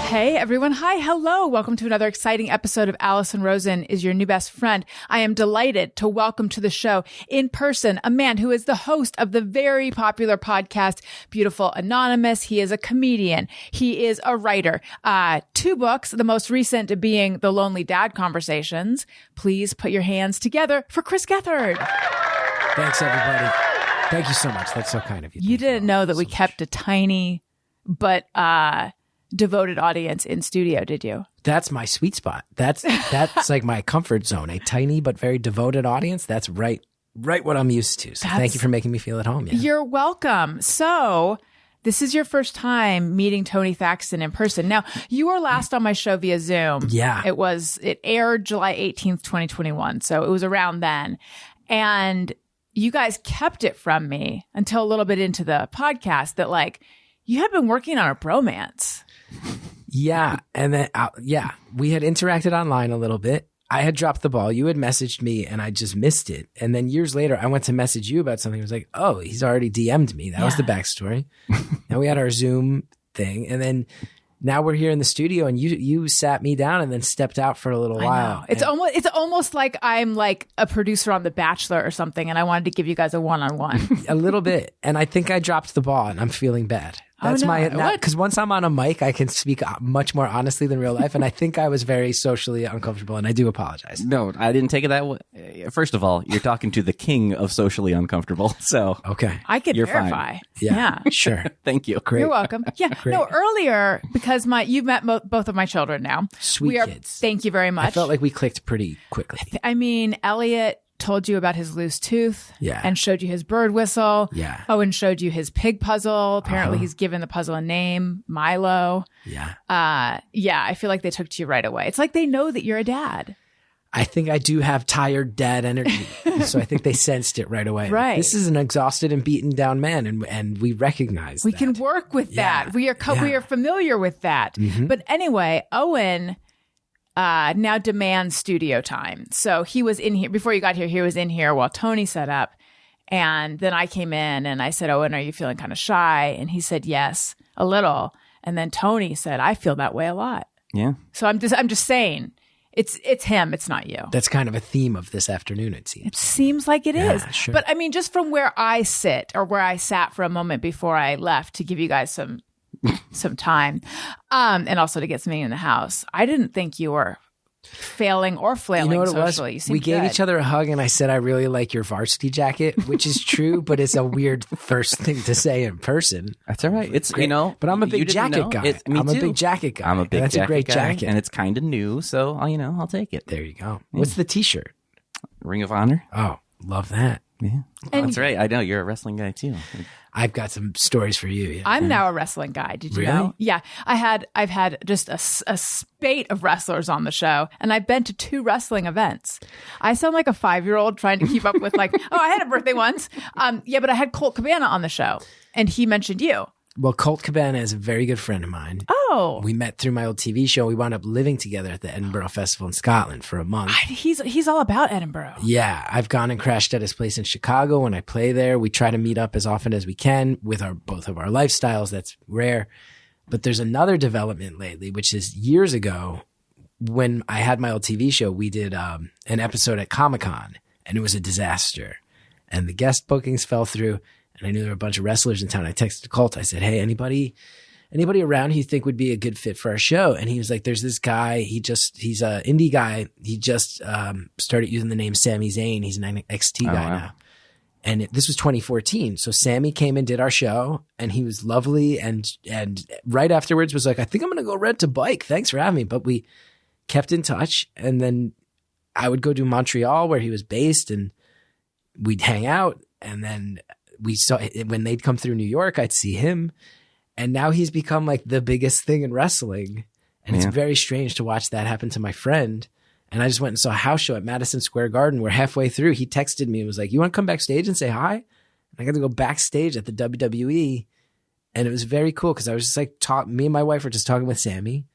Hey everyone. Hi. Hello. Welcome to another exciting episode of Alison Rosen is Your New Best Friend. I am delighted to welcome to the show in person a man who is the host of the very popular podcast, Beautiful Anonymous. He is a comedian. He is a writer. 2 books, the most recent being The Lonely Dad Conversations. Please put your hands together for Chris GETHARD. Thanks, everybody. Thank you so much. That's so kind of you. You didn't know that we kept a tiny but devoted audience in studio, did you? That's my sweet spot. That's like my comfort zone. A tiny but very devoted audience. That's right what I'm used to. So thank you for making me feel at home. Yeah. You're welcome. So this is your first time meeting Tony Thaxton in person. Now, you were last on my show via Zoom. Yeah. It aired July 18th, 2021. So it was around then. And you guys kept it from me until a little bit into the podcast that like you had been working on a bromance. Yeah. And then, we had interacted online a little bit. I had dropped the ball. You had messaged me and I just missed it. And then years later, I went to message you about something. I was like, oh, he's already DM'd me. That was the backstory. Now we had our Zoom thing. And then now we're here in the studio and you sat me down and then stepped out for a little while. It's almost like I'm like a producer on The Bachelor or something. And I wanted to give you guys a one-on-one. A little bit. And I think I dropped the ball and I'm feeling bad. That's because once I'm on a mic, I can speak much more honestly than real life. And I think I was very socially uncomfortable and I do apologize. No, I didn't take it that way. First of all, you're talking to the king of socially uncomfortable. So okay, I could verify. Fine. Yeah, sure. Thank you. Great. You're welcome. Yeah. Great. No, earlier, because you've met both of my children now. Sweet kids. Thank you very much. I felt like we clicked pretty quickly. I mean, Elliot told you about his loose tooth and showed you his bird whistle. Yeah. Owen showed you his pig puzzle. Apparently he's given the puzzle a name, Milo. Yeah. I feel like they took to you right away. It's like they know that you're a dad. I think I do have tired dad energy. So I think they sensed it right away. Right. This is an exhausted and beaten down man and we recognize we can work with that. We are familiar with that. Mm-hmm. But anyway, Owen now demands studio time. So he was in here before you got here. He was in here while Tony set up. And then I came in and I said, Owen, are you feeling kind of shy? And he said, yes, a little. And then Tony said, I feel that way a lot. Yeah. So I'm just saying it's him. It's not you. That's kind of a theme of this afternoon, it seems. It seems like it is. Sure. But I mean, just from where I sit or where I sat for a moment before I left to give you guys some time, and also to get something in the house. I didn't think you were failing or flailing socially. You seemed we gave good. each other a hug and I said, I really like your varsity jacket, which is true, but it's a weird first thing to say in person. That's all right. It's, but I'm a big jacket guy. I'm a big jacket guy. I'm a big That's jacket a great guy, jacket. and it's kind of new. So, I'll take it. There you go. What's the t-shirt? Ring of Honor. Oh, love that. Yeah. That's right. I know you're a wrestling guy too. I've got some stories for you. Yeah. I'm now a wrestling guy. Did you Really? know? Yeah. I've had just a spate of wrestlers on the show, and I've been to 2 wrestling events. I sound like a 5-year-old trying to keep up with like, oh, I had a birthday once. But I had Colt Cabana on the show, and he mentioned you. Well, Colt Cabana is a very good friend of mine. Oh. We met through my old TV show. We wound up living together at the Edinburgh Festival in Scotland for a month. He's all about Edinburgh. Yeah. I've gone and crashed at his place in Chicago when I play there. We try to meet up as often as we can with both of our lifestyles. That's rare. But there's another development lately, which is years ago when I had my old TV show, we did an episode at Comic-Con and it was a disaster. And the guest bookings fell through. And I knew there were a bunch of wrestlers in town. I texted Colt. I said, hey, anybody around who you think would be a good fit for our show? And he was like, there's this guy. He's a indie guy. He just started using the name Sami Zayn. He's an NXT guy now. And this was 2014. So Sammy came and did our show and he was lovely. And right afterwards was like, I think I'm going to go rent a bike. Thanks for having me. But we kept in touch. And then I would go to Montreal where he was based and we'd hang out. And then we saw when they'd come through New York, I'd see him. And now he's become like the biggest thing in wrestling. And it's very strange to watch that happen to my friend. And I just went and saw a house show at Madison Square Garden where halfway through he texted me and was like, you want to come backstage and say hi? And I got to go backstage at the WWE. And it was very cool because I was just like, me and my wife were just talking with Sammy.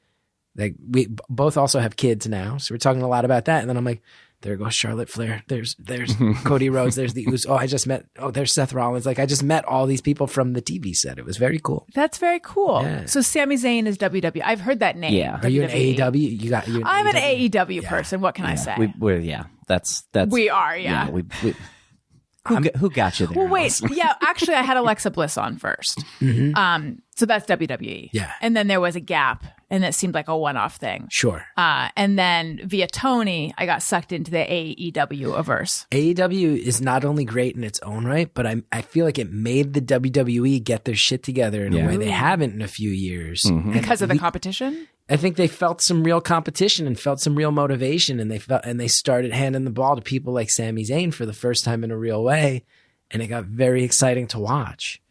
Like we both also have kids now. So we're talking a lot about that. And then I'm like, there goes Charlotte Flair. There's Cody Rhodes. There's the Usos. There's Seth Rollins. Like I just met all these people from the TV set. It was very cool. That's very cool. Yeah. So Sami Zayn is WWE. I've heard that name. Yeah. Are you an WWE. AEW? I'm an AEW person. What can I say? That's We are, yeah. Who got you there? Well, wait. Yeah, actually, I had Alexa Bliss on first. So that's WWE. Yeah. And then there was a gap, and it seemed like a one-off thing. Sure. And then via Tony, I got sucked into the AEW-averse. AEW is not only great in its own right, but I feel like it made the WWE get their shit together in a way they haven't in a few years. Because of the competition? I think they felt some real competition and felt some real motivation, and they started handing the ball to people like Sami Zayn for the first time in a real way, and it got very exciting to watch.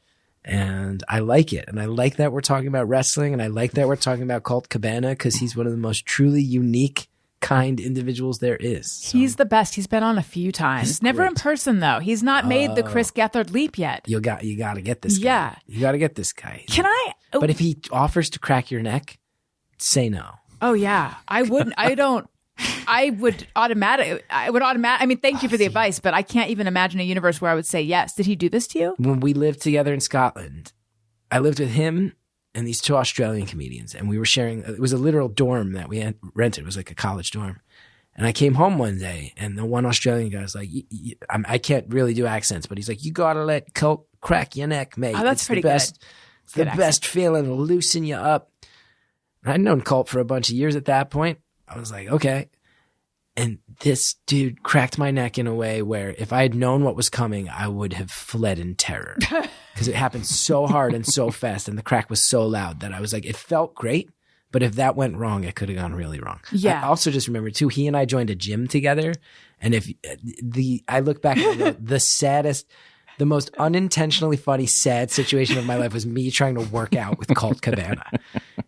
And I like it, and I like that we're talking about wrestling, and I like that we're talking about Colt Cabana because he's one of the most truly unique, kind individuals there is. So. He's the best. He's been on a few times. Never great. in person though. He's not made the Chris Gethard leap yet. You got to get this guy. Yeah. You got to get this guy. Can I? But if he offers to crack your neck, say no. Oh yeah, I wouldn't. I would automatically. I mean, thank you for the advice, but I can't even imagine a universe where I would say yes. Did he do this to you? When we lived together in Scotland, I lived with him and these two Australian comedians, and we were sharing. It was a literal dorm that we had rented. It was like a college dorm. And I came home one day, and the one Australian guy was like, I can't really do accents, but he's like, you got to let Colt crack your neck, mate. Oh, that's pretty good. It's the Good best feeling. It'll loosen you up. I'd known Colt for a bunch of years at that point. I was like, okay. And this dude cracked my neck in a way where if I had known what was coming, I would have fled in terror because it happened so hard and so fast. And the crack was so loud that I was like, it felt great. But if that went wrong, it could have gone really wrong. Yeah. I also just remember too, he and I joined a gym together. And I look back at the saddest, the most unintentionally funny, sad situation of my life was me trying to work out with Colt Cabana.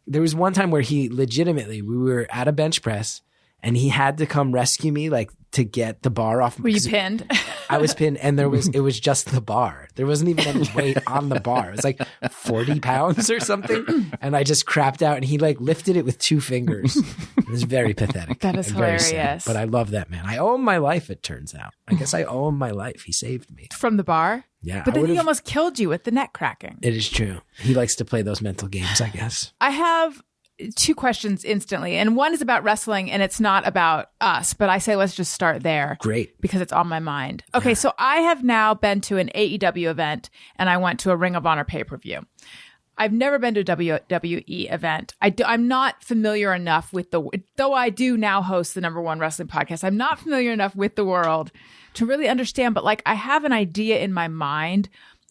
There was one time where we were at a bench press and he had to come rescue me, like to get the bar off. Were you pinned? I was pinned, and it was just the bar. There wasn't even any weight on the bar. It was like 40 pounds or something. And I just crapped out, and he like lifted it with 2 fingers. It was very pathetic. That is and very sad. hilarious. But I love that man. I owe him my life, it turns out. I guess I owe him my life. He saved me. From the bar? Yeah. But then he almost killed you with the neck cracking. It is true. He likes to play those mental games, I guess. I have 2 questions instantly, and one is about wrestling, and it's not about us, but I say let's just start there. Great. Because it's on my mind. Okay, so I have now been to an AEW event, and I went to a Ring of Honor pay-per-view. I've never been to a WWE event. I'm not familiar enough with though I do now host the #1 wrestling podcast, I'm not familiar enough with the world to really understand, but like I have an idea in my mind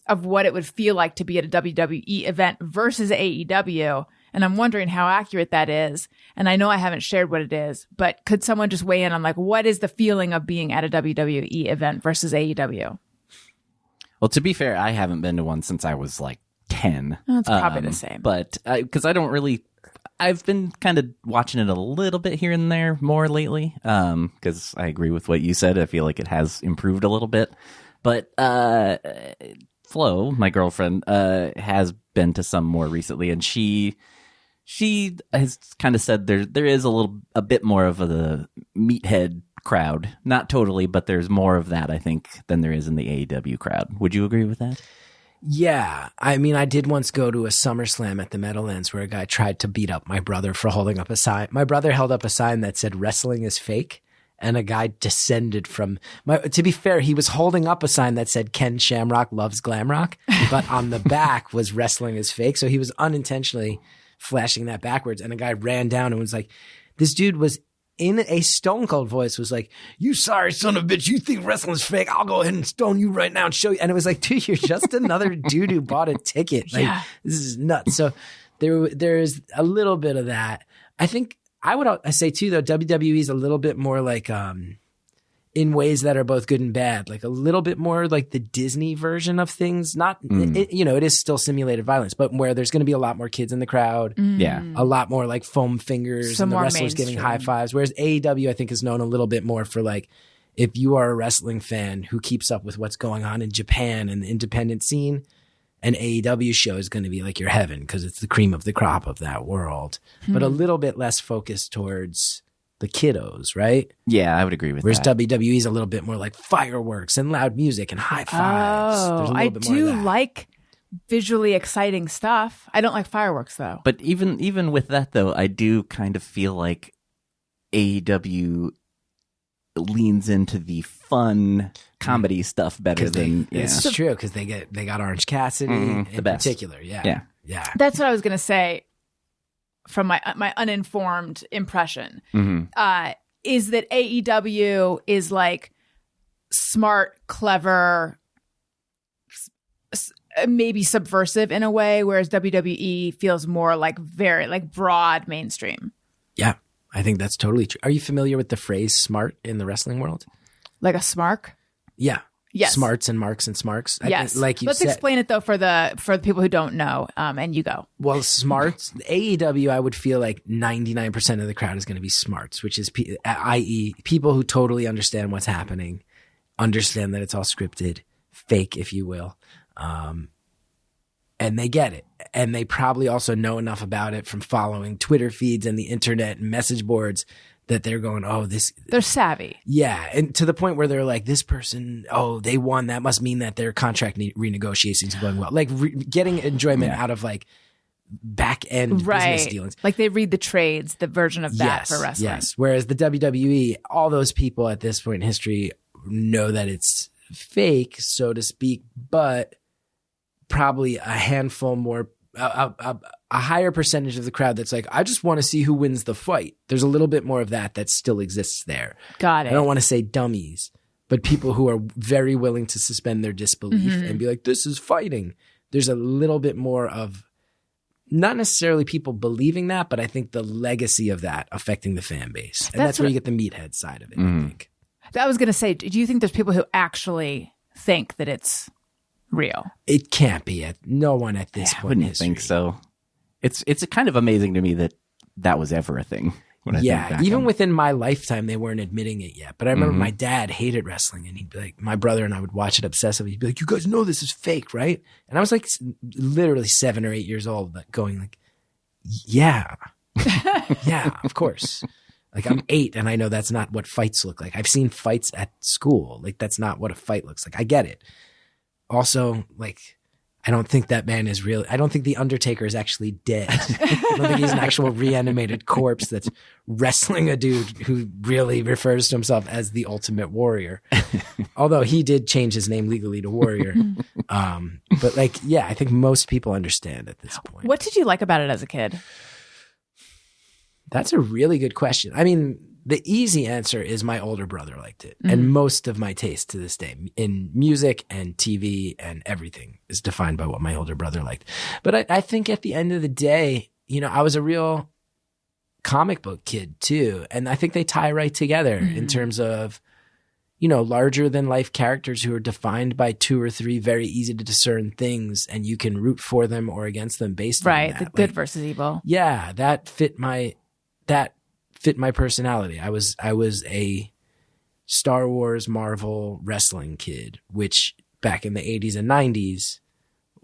of what it would feel like to be at a WWE event versus AEW. And I'm wondering how accurate that is. And I know I haven't shared what it is, but could someone just weigh in on like, what is the feeling of being at a WWE event versus AEW? Well, to be fair, I haven't been to one since I was like 10. Oh, it's probably the same. But because I've been kind of watching it a little bit here and there more lately. Because I agree with what you said. I feel like it has improved a little bit. But Flo, my girlfriend, has been to some more recently, and she has kind of said there is a bit more of the meathead crowd. Not totally, but there's more of that, I think, than there is in the AEW crowd. Would you agree with that? Yeah. I mean, I did once go to a SummerSlam at the Meadowlands where a guy tried to beat up my brother for holding up a sign. My brother held up a sign that said wrestling is fake. And a guy descended from to be fair, he was holding up a sign that said Ken Shamrock loves glam rock, but on the back was wrestling is fake. So he was unintentionally flashing that backwards. And a guy ran down and was like, this dude was in a stone cold voice was like, you sorry son of a bitch, you think wrestling is fake? I'll go ahead and stone you right now and show you. And it was like, dude, you're just another dude who bought a ticket. Like, this is nuts. So there is a little bit of that. I think I say too, though, WWE is a little bit more like, in ways that are both good and bad, like a little bit more like the Disney version of things. Not, it is still simulated violence, but where there's going to be a lot more kids in the crowd. Yeah. A lot more like foam fingers and the wrestlers giving high fives. Whereas AEW, I think, is known a little bit more for like, if you are a wrestling fan who keeps up with what's going on in Japan and the independent scene, an AEW show is going to be like your heaven because it's the cream of the crop of that world, but a little bit less focused towards the kiddos, right? Yeah, I would agree with Whereas that. WWE is a little bit more like fireworks and loud music and high fives. There's a little I bit more of do that. like visually exciting stuff. I don't like fireworks though. But even with that, though, I do kind of feel like AEW leans into the fun comedy stuff better than It's true because they got Orange Cassidy in the best. particular. Yeah. That's what I was going to say from my uninformed impression. Is that AEW is like smart, clever, maybe subversive in a way, whereas WWE feels more like very like broad mainstream. Yeah, I think that's totally true. Are you familiar with the phrase "smart" in the wrestling world? Like a smark? Yeah. Yes. Smarts and marks and smarks. Yes. Like you Let's said. explain it though for the people who don't know. And you go. Well, smarts, AEW, I would feel like 99% of the crowd is going to be smarts, which is, i.e., people who totally understand what's happening, understand that it's all scripted, fake, if you will. And they get it. And they probably also know enough about it from following Twitter feeds and the internet and message boards that they're going, they're savvy. Yeah. And to the point where they're like, this person, they won. That must mean that their contract renegotiations are going well. Like getting enjoyment out of like back end business dealings. Like they read the trades, the version of that for wrestling. Yes. Whereas the WWE, all those people at this point in history know that it's fake, so to speak, but probably a handful more, a higher percentage of the crowd that's like, I just want to see who wins the fight. There's a little bit more of that still exists there. Got it. I don't want to say dummies, but people who are very willing to suspend their disbelief and be like, this is fighting. There's a little bit more of not necessarily people believing that, but I think the legacy of that affecting the fan base. And that's where you get the meathead side of it, I think. I was going to say, do you think there's people who actually think that it's real? It can't be. No one at this point in wouldn't history. think so. It's kind of amazing to me that was ever a thing. When I think back even on within my lifetime, they weren't admitting it yet. But I remember my dad hated wrestling, and he'd be like, my brother and I would watch it obsessively. He'd be like, you guys know this is fake, right? And I was like literally 7 or 8 years old, but going like, yeah, yeah, of course. Like I'm 8 and I know that's not what fights look like. I've seen fights at school. Like that's not what a fight looks like. I get it. Also, like, I don't think that man is real. I don't think the Undertaker is actually dead. I don't think he's an actual reanimated corpse that's wrestling a dude who really refers to himself as the Ultimate Warrior. Although he did change his name legally to Warrior. But like, yeah, I think most people understand at this point. What did you like about it as a kid? That's a really good question. I mean, the easy answer is my older brother liked it. And most of my taste to this day in music and TV and everything is defined by what my older brother liked. But I think at the end of the day, you know, I was a real comic book kid too. And I think they tie right together in terms of, you know, larger than life characters who are defined by 2 or 3 very easy to discern things, and you can root for them or against them based on that. The good versus evil. Yeah, that fit my personality. I was a Star Wars, Marvel, wrestling kid, which back in the 80s and 90s,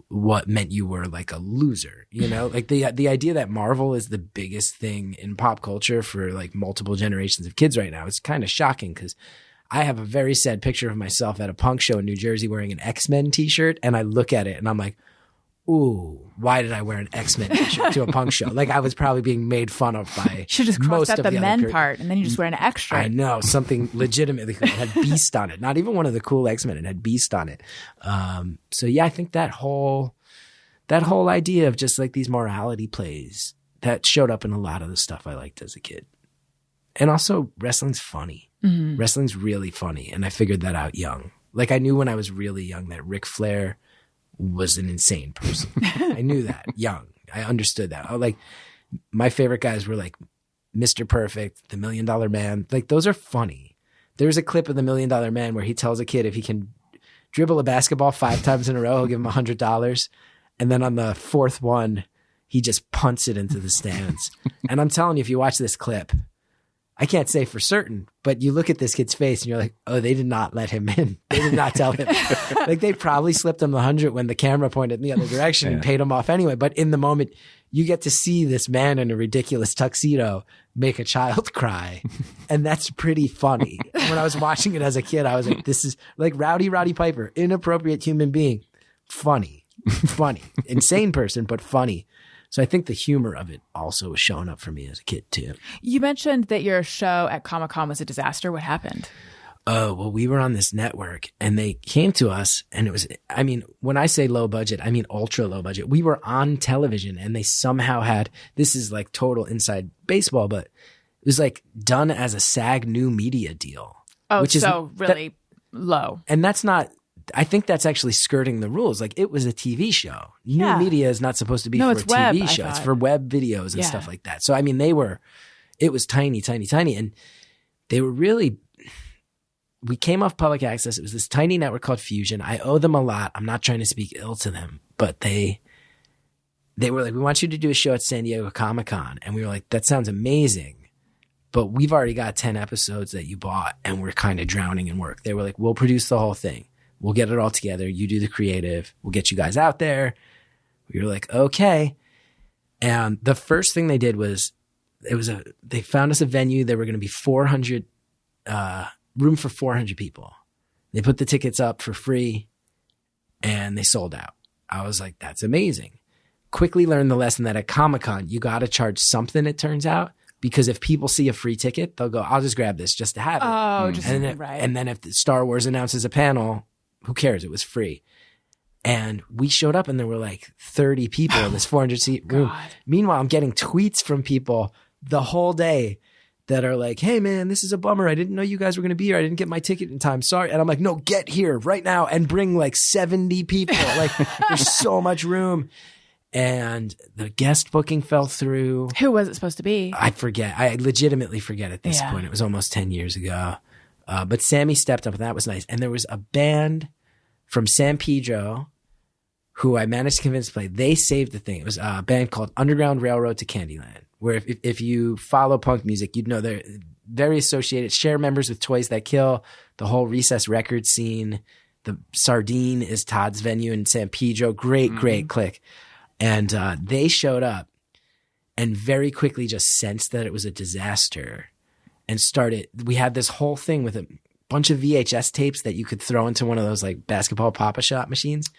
what meant you were like a loser, you know? Like the idea that Marvel is the biggest thing in pop culture for like multiple generations of kids right now, it's kind of shocking because I have a very sad picture of myself at a punk show in New Jersey wearing an X-Men t-shirt, and I look at it and I'm like, ooh, why did I wear an X-Men t-shirt to a punk show? Like I was probably being made fun of by should just cross most out of the the men other part, and then you just wear an extra. I know, something legitimately cool. It had Beast on it. Not even one of the cool X-Men. It had Beast on it. So yeah, I think that whole idea of just like these morality plays that showed up in a lot of the stuff I liked as a kid. And also wrestling's funny. Wrestling's really funny. And I figured that out young. Like I knew when I was really young that Ric Flair was an insane person. I knew that young. I understood that. Like my favorite guys were like Mr. Perfect, the $1 Million Man. Like those are funny. There's a clip of the $1 Million Man where he tells a kid if he can dribble a basketball 5 times in a row, he'll give him $100. And then on the 4th one, he just punts it into the stands. And I'm telling you, if you watch this clip, I can't say for certain, but you look at this kid's face and you're like, oh, they did not let him in. They did not tell him. Like they probably slipped him the 100 when the camera pointed in the other direction and paid him off anyway. But in the moment, you get to see this man in a ridiculous tuxedo make a child cry. And that's pretty funny. When I was watching it as a kid, I was like, this is like Rowdy Roddy Piper, inappropriate human being. Funny. Insane person, but funny. So I think the humor of it also was showing up for me as a kid too. You mentioned that your show at Comic-Con was a disaster. What happened? Oh, well, we were on this network and they came to us and it was, I mean, when I say low budget, I mean ultra low budget. We were on television and they somehow had, this is like total inside baseball, but it was like done as a SAG new media deal. Oh, which so is really low. And that's not, I think that's actually skirting the rules. Like it was a TV show. New media is not supposed to be for a TV show. It's for web videos and stuff like that. So, I mean, it was tiny. And they were really, we came off public access. It was this tiny network called Fusion. I owe them a lot. I'm not trying to speak ill to them, but they were like, we want you to do a show at San Diego Comic-Con. And we were like, that sounds amazing, but we've already got 10 episodes that you bought and we're kind of drowning in work. They were like, we'll produce the whole thing. We'll get it all together. You do the creative. We'll get you guys out there. We were like, okay. And the first thing they did was, they found us a venue. There were going to be 400, room for 400 people. They put the tickets up for free and they sold out. I was like, that's amazing. Quickly learned the lesson that at Comic-Con, you got to charge something, it turns out, because if people see a free ticket, they'll go, I'll just grab this just to have it. Oh, just right. And then if the Star Wars announces a panel, who cares? It was free. And we showed up and there were like 30 people in this 400-seat room. Meanwhile, I'm getting tweets from people the whole day that are like, hey man, this is a bummer. I didn't know you guys were going to be here. I didn't get my ticket in time. Sorry. And I'm like, no, get here right now and bring like 70 people. Like there's so much room. And the guest booking fell through. Who was it supposed to be? I forget. I legitimately forget at this point. It was almost 10 years ago. But Sammy stepped up and that was nice. And there was a band from San Pedro who I managed to convince to play. They saved the thing. It was a band called Underground Railroad to Candyland, where if you follow punk music, you'd know they're very associated, share members with Toys That Kill, the whole Recess record scene. The Sardine is Todd's venue in San Pedro. Great click. And they showed up and very quickly just sensed that it was a disaster and we had this whole thing with a bunch of VHS tapes that you could throw into one of those like basketball Papa Shot machines.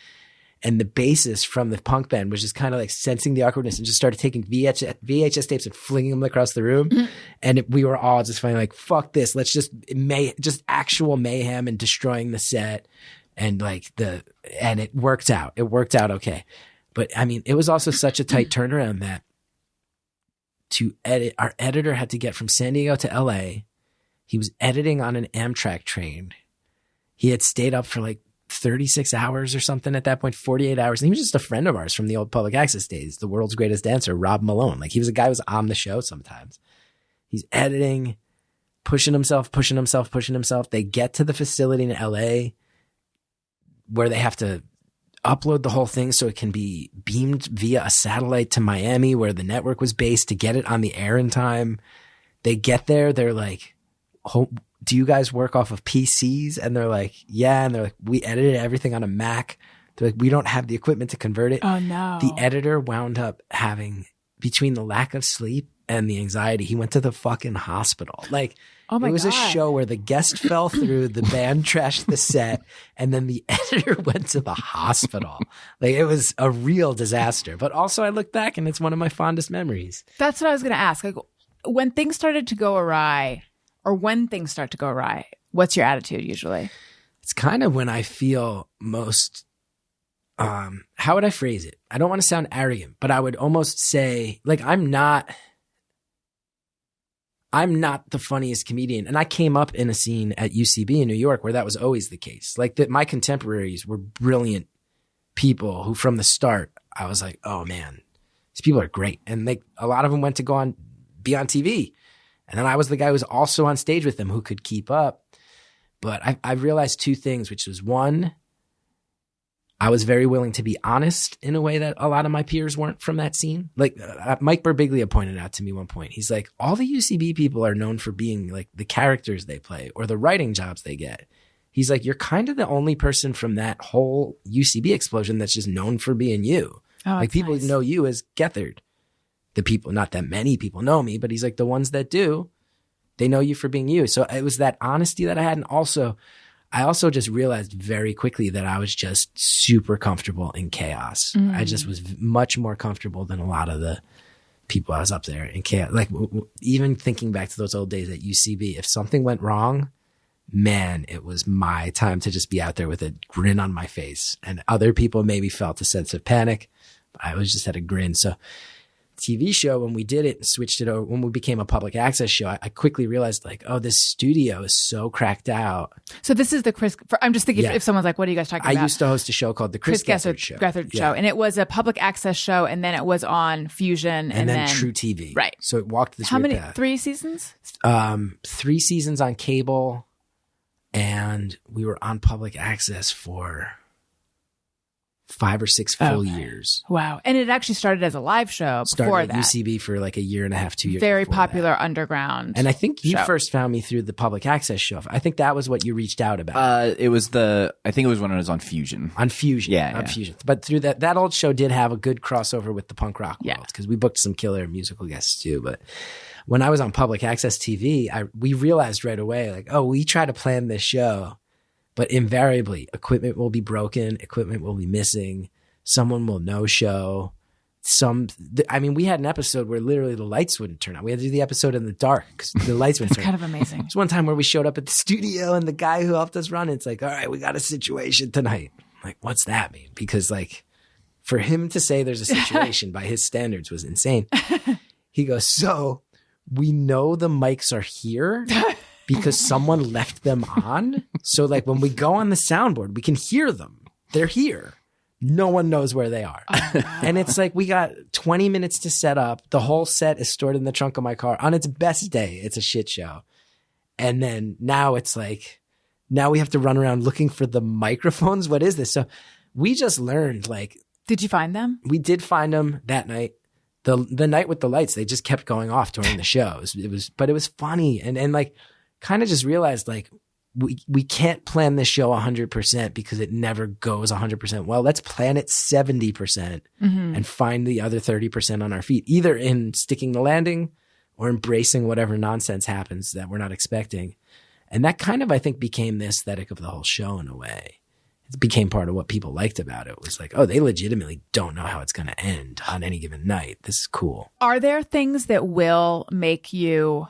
And the bassist from the punk band was just kind of like sensing the awkwardness and just started taking VHS tapes and flinging them across the room. Mm-hmm. And we were all just feeling like, fuck this. Let's just actual mayhem and destroying the set. And and it worked out. It worked out okay. But I mean, it was also such a tight turnaround that to edit, our editor had to get from San Diego to LA. He was editing on an Amtrak train. He had stayed up for like 36 hours or something at that point, 48 hours. And he was just a friend of ours from the old public access days, the world's greatest dancer, Rob Malone. Like he was a guy who was on the show sometimes. He's editing, pushing himself. They get to the facility in LA where they have to upload the whole thing so it can be beamed via a satellite to Miami where the network was based to get it on the air in time. They get there. They're like, do you guys work off of PCs? And they're like, yeah. And they're like, we edited everything on a Mac. They're like, we don't have the equipment to convert it. Oh no. The editor wound up having, between the lack of sleep and the anxiety, he went to the fucking hospital. Like, oh my God. It was a show where the guest fell through, the band trashed the set, and then the editor went to the hospital. Like it was a real disaster. But also I look back and it's one of my fondest memories. That's what I was going to ask. Like when things started to go awry, or when things start to go awry, what's your attitude usually? It's kind of when I feel most, how would I phrase it? I don't want to sound arrogant, but I would almost say, like, I'm not the funniest comedian. And I came up in a scene at UCB in New York where that was always the case. Like that my contemporaries were brilliant people who from the start, I was like, oh man, these people are great. And a lot of them went to be on TV. And then I was the guy who was also on stage with them who could keep up. But I realized two things, which was one, I was very willing to be honest in a way that a lot of my peers weren't from that scene. Like Mike Birbiglia pointed out to me one point. He's like, all the UCB people are known for being like the characters they play or the writing jobs they get. He's like, you're kind of the only person from that whole UCB explosion that's just known for being you. Oh, like people know you as Gethard. the people, not that many people know me, but he's like, the ones that do, they know you for being you. So it was that honesty that I had. And also, I also just realized very quickly that I was just super comfortable in chaos. I just was much more comfortable than a lot of the people I was up there in chaos. Like even thinking back to those old days at UCB, if something went wrong, man, it was my time to just be out there with a grin on my face. And other people maybe felt a sense of panic, but I was just had a grin. So TV show, when we did it and switched it over, when we became a public access show, I quickly realized like, oh, this studio is so cracked out. So this is the Chris, I'm just thinking if someone's like, what are you guys talking about? I used to host a show called the Chris Gethard Show. Show. And it was a public access show, and then it was on Fusion. And then True TV. Right. So it walked this How many, path. 3 seasons? 3 seasons on cable, and we were on public access for 5 or 6 full years. Wow. And it actually started as a live show before that. UCB for like a year and a half, 2 years. Very popular underground. And I think you first found me through the public access show. I think that was what you reached out about. I think it was when I was on Fusion. On Fusion. On Fusion. But through that old show did have a good crossover with the punk rock world, because we booked some killer musical guests too. But when I was on public access TV, we realized right away, like, oh, we try to plan this show, but invariably equipment will be broken, equipment will be missing, someone will no show. We had an episode where literally the lights wouldn't turn on. We had to do the episode in the dark because the lights wouldn't turn on. It's kind of amazing. There's one time where we showed up at the studio and the guy who helped us run, it's like, all right, we got a situation tonight. I'm like, what's that mean? Because like for him to say there's a situation by his standards was insane. He goes, so we know the mics are here because someone left them on. So like when we go on the soundboard, we can hear them. They're here. No one knows where they are. Oh, wow. And it's like, we got 20 minutes to set up. The whole set is stored in the trunk of my car. On its best day, it's a shit show. And then now it's like, now we have to run around looking for the microphones. What is this? So we just learned, like. Did you find them? We did find them that night. The night with the lights, they just kept going off during the shows. But it was funny. And like, kind of just realized like, we can't plan this show 100% because it never goes 100% well. Let's plan it 70% and find the other 30% on our feet, either in sticking the landing or embracing whatever nonsense happens that we're not expecting. And that kind of, I think, became the aesthetic of the whole show in a way. It became part of what people liked about it. It was like, oh, they legitimately don't know how it's going to end on any given night. This is cool. Are there things that will make you,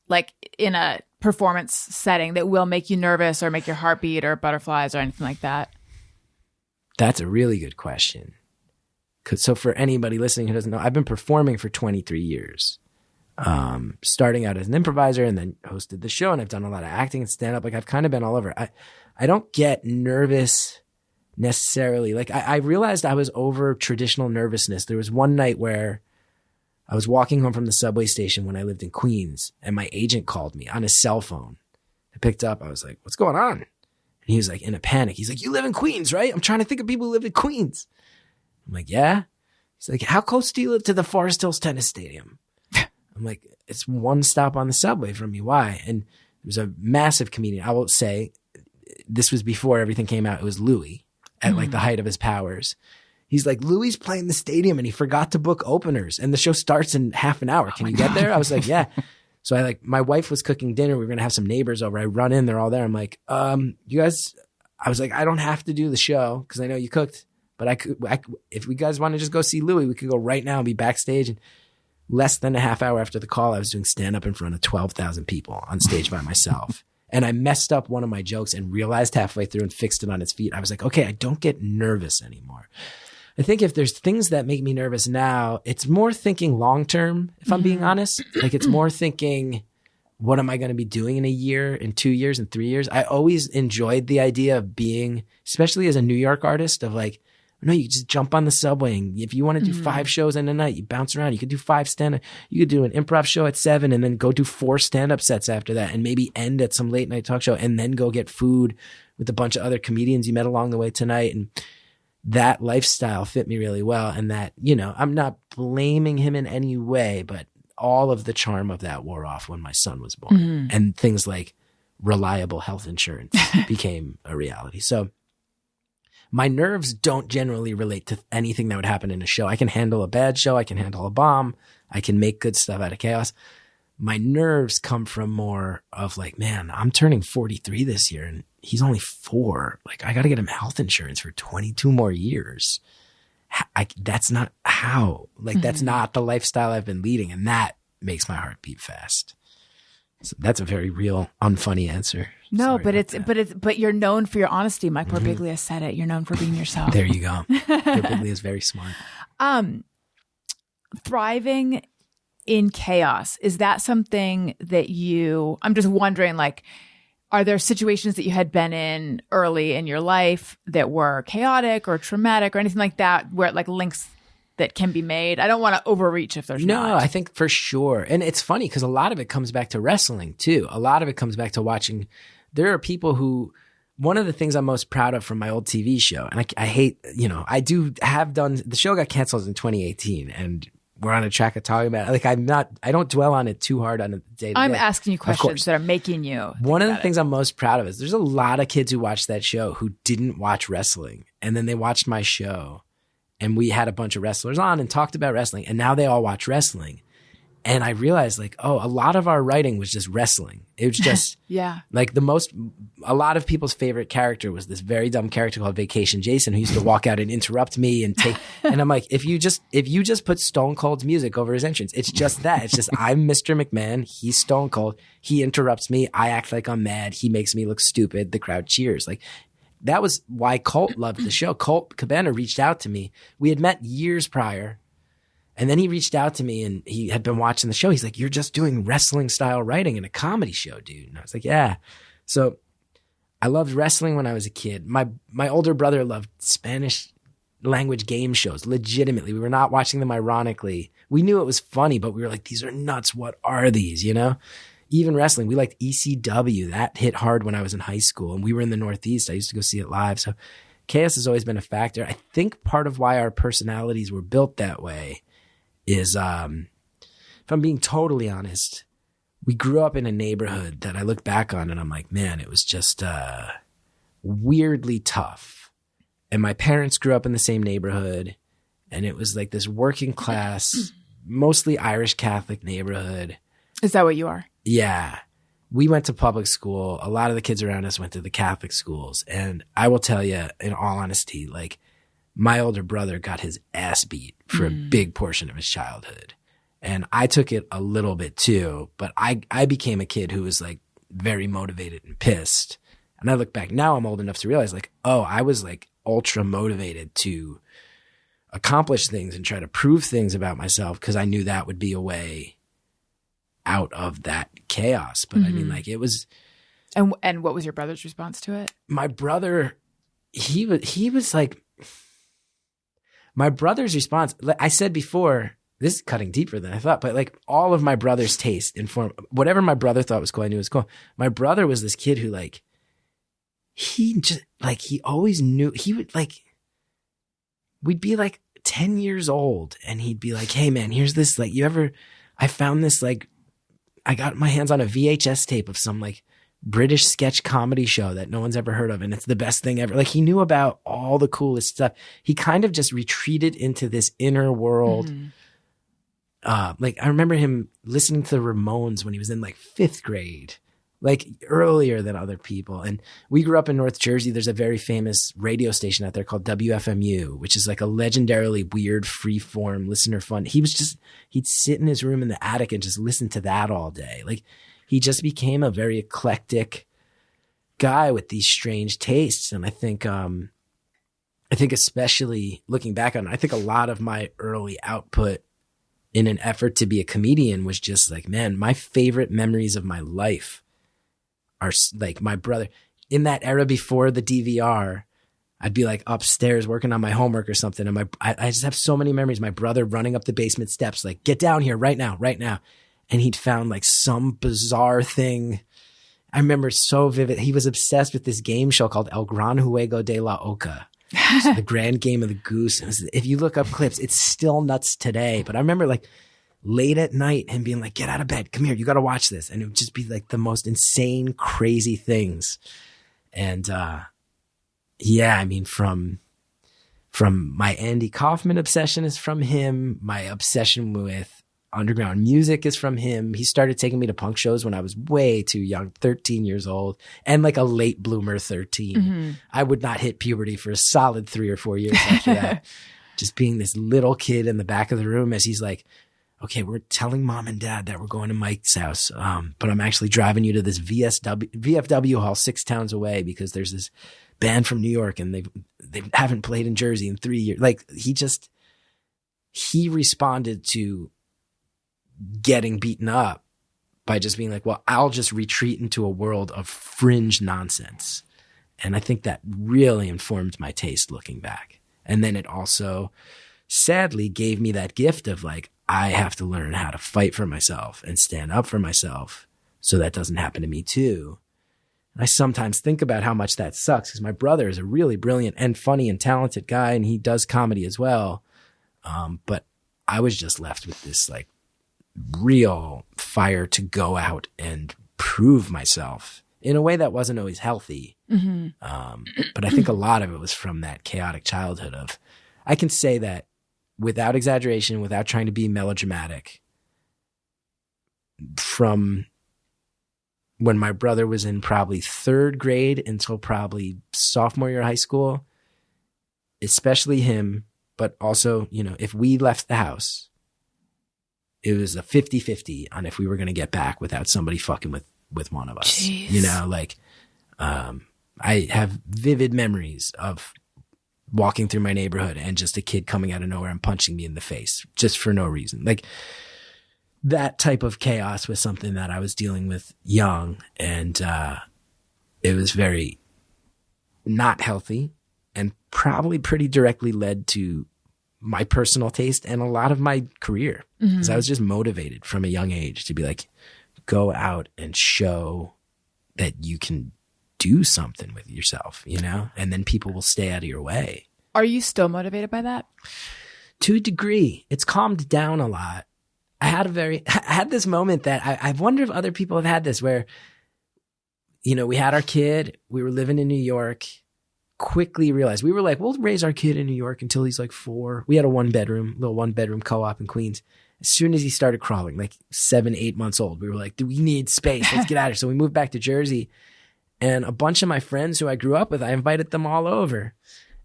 like in a performance setting, that will make you nervous or make your heart beat or butterflies or anything like that? That's a really good question. So for anybody listening who doesn't know, I've been performing for 23 years, starting out as an improviser and then hosted the show. And I've done a lot of acting and stand up. Like I've kind of been all over. I don't get nervous necessarily. Like I realized I was over traditional nervousness. There was one night where I was walking home from the subway station when I lived in Queens, and my agent called me on his cell phone. I picked up. I was like, what's going on? And he was like in a panic. He's like, you live in Queens, right? I'm trying to think of people who live in Queens. I'm like, yeah. He's like, how close do you live to the Forest Hills Tennis Stadium? I'm like, it's one stop on the subway from me. Why? And there was a massive comedian. I will say, this was before everything came out. It was Louis at like the height of his powers. He's like, Louis playing the stadium and he forgot to book openers and the show starts in half an hour. Can you get there? I was like, yeah. So my wife was cooking dinner. We were going to have some neighbors over. I run in, they're all there. I'm like, you guys, I was like, I don't have to do the show because I know you cooked, but if you guys want to just go see Louis, we could go right now and be backstage. And less than a half hour after the call, I was doing stand up in front of 12,000 people on stage by myself. And I messed up one of my jokes and realized halfway through and fixed it on its feet. I was like, okay, I don't get nervous anymore. I think if there's things that make me nervous now, it's more thinking long-term, if I'm being honest. Like it's more thinking, what am I going to be doing in a year, in 2 years, in 3 years? I always enjoyed the idea of being, especially as a New York artist, of like, no, you just jump on the subway and if you want to do 5 shows in a night, you bounce around. You could do 5 stand-up. You could do an improv show at 7 and then go do 4 stand-up sets after that and maybe end at some late night talk show and then go get food with a bunch of other comedians you met along the way tonight. And that lifestyle fit me really well. And that, I'm not blaming him in any way, but all of the charm of that wore off when my son was born and things like reliable health insurance became a reality. So My nerves don't generally relate to anything that would happen in a show. I can handle a bad show. I can handle a bomb. I can make good stuff out of chaos. My nerves come from more of like, man, I'm turning 43 this year and he's only 4. Like, I got to get him health insurance for 22 more years. That's not how. Like, that's not the lifestyle I've been leading. And that makes my heart beat fast. So that's a very real, unfunny answer. No, Sorry but you're known for your honesty. Mike Birbiglia said it. You're known for being yourself. There you go. Birbiglia is very smart. Thriving in chaos. Is that something that I'm just wondering, like, are there situations that you had been in early in your life that were chaotic or traumatic or anything like that, where it like links that can be made? I don't want to overreach if there's not. No, I think for sure. And it's funny because a lot of it comes back to wrestling too. A lot of it comes back to watching. There are people who, one of the things I'm most proud of from my old TV show, and I hate, I do have done, the show got canceled in 2018 and we're on a track of talking about it. Like I don't dwell on it too hard on a day to day. I'm asking you questions that are making you. One of the things I'm most proud of is there's a lot of kids who watched that show who didn't watch wrestling. And then they watched my show. And we had a bunch of wrestlers on and talked about wrestling. And now they all watch wrestling. And I realized like, a lot of our writing was just wrestling. It was just like a lot of people's favorite character was this very dumb character called Vacation Jason who used to walk out and interrupt me and and I'm like, if you just put Stone Cold's music over his entrance, it's just that. It's just, I'm Mr. McMahon. He's Stone Cold. He interrupts me. I act like I'm mad. He makes me look stupid. The crowd cheers. Like, that was why Colt loved the show. Colt Cabana reached out to me. We had met years prior. And then he reached out to me and he had been watching the show. He's like, you're just doing wrestling style writing in a comedy show, dude. And I was like, yeah. So I loved wrestling when I was a kid. My older brother loved Spanish language game shows. Legitimately. We were not watching them ironically. We knew it was funny, but we were like, these are nuts. What are these? Even wrestling, we liked ECW. That hit hard when I was in high school and we were in the Northeast. I used to go see it live. So chaos has always been a factor. I think part of why our personalities were built that way is, if I'm being totally honest, we grew up in a neighborhood that I look back on and I'm like, man, it was just weirdly tough. And my parents grew up in the same neighborhood and it was like this working class, mostly Irish Catholic neighborhood. Is that what you are? Yeah. We went to public school. A lot of the kids around us went to the Catholic schools. And I will tell you, in all honesty, like my older brother got his ass beat for a big portion of his childhood. And I took it a little bit too, but I became a kid who was like very motivated and pissed. And I look back now, I'm old enough to realize like, I was like ultra motivated to accomplish things and try to prove things about myself because I knew that would be a way out of that chaos. But I mean, like it was. And what was your brother's response to it? My brother, he was like, my brother's response, I said before, this is cutting deeper than I thought, but like all of my brother's taste informed whatever my brother thought was cool, I knew was cool. My brother was this kid who like, he just like, he always knew he would like, we'd be like 10 years old and he'd be like, hey man, here's this, like I found this, like, I got my hands on a VHS tape of some like British sketch comedy show that no one's ever heard of. And it's the best thing ever. Like he knew about all the coolest stuff. He kind of just retreated into this inner world. Like I remember him listening to the Ramones when he was in like 5th grade, like earlier than other people. And we grew up in North Jersey. There's a very famous radio station out there called WFMU, which is like a legendarily weird freeform listener fun. He'd sit in his room in the attic and just listen to that all day. Like he just became a very eclectic guy with these strange tastes. And I think especially looking back on it, I think a lot of my early output in an effort to be a comedian was just like, man, my favorite memories of my life are like my brother in that era before the DVR. I'd be like upstairs working on my homework or something. And I just have so many memories. My brother running up the basement steps, like, get down here right now. And he'd found like some bizarre thing. I remember so vivid. He was obsessed with this game show called El Gran Juego de la Oca. So the grand game of the goose. If you look up clips, it's still nuts today. But I remember like late at night him being like, get out of bed. Come here. You got to watch this. And it would just be like the most insane, crazy things. And yeah, I mean, from my Andy Kaufman obsession is from him. My obsession with underground music is from him. He started taking me to punk shows when I was way too young, 13 years old, and like a late bloomer 13. Mm-hmm. I would not hit puberty for a solid 3 or 4 years after that. Just being this little kid in the back of the room as he's like, okay, we're telling mom and dad that we're going to Mike's house, but I'm actually driving you to this VFW hall 6 towns away because there's this band from New York and they haven't played in Jersey in 3 years. Like he responded to getting beaten up by just being like, well, I'll just retreat into a world of fringe nonsense. And I think that really informed my taste looking back. And then it also sadly gave me that gift of like, I have to learn how to fight for myself and stand up for myself so that doesn't happen to me too. And I sometimes think about how much that sucks because my brother is a really brilliant and funny and talented guy and he does comedy as well. But I was just left with this like real fire to go out and prove myself in a way that wasn't always healthy. Mm-hmm. But I think a lot of it was from that chaotic childhood of, I can say that without exaggeration, without trying to be melodramatic, from when my brother was in probably 3rd grade until probably sophomore year of high school, especially him, but also, you know, if we left the house, it was a 50-50 on if we were going to get back without somebody fucking with one of us. Jeez. You know, like, I have vivid memories of walking through my neighborhood and just a kid coming out of nowhere and punching me in the face just for no reason. Like that type of chaos was something that I was dealing with young, and it was very not healthy and probably pretty directly led to my personal taste and a lot of my career because I was just motivated from a young age to be like, go out and show that you can do something with yourself, you know, and then people will stay out of your way. Are you still motivated by that? To a degree. It's calmed down a lot. I had this moment that I wonder if other people have had this where, you know, we had our kid, we were living in New York, quickly realized we were like, we'll raise our kid in New York until he's like 4. We had a little one bedroom co-op in Queens. As soon as he started crawling, like 7, 8 months old, we were like, do we need space? Let's get out of here. So we moved back to Jersey. And a bunch of my friends who I grew up with, I invited them all over.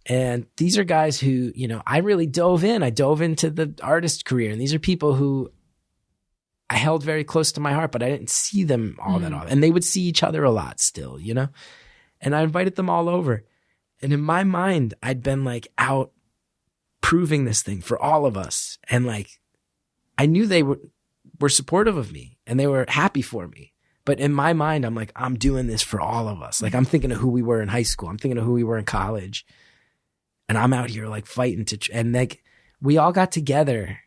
And these are guys who, you know, I really dove in. I dove into the artist career. And these are people who I held very close to my heart, but I didn't see them all that often. And they would see each other a lot still, you know? And I invited them all over. And in my mind, I'd been like out proving this thing for all of us. And like, I knew they were supportive of me and they were happy for me. But in my mind, I'm like, I'm doing this for all of us. Like, I'm thinking of who we were in high school. I'm thinking of who we were in college. And I'm out here like fighting and like, we all got together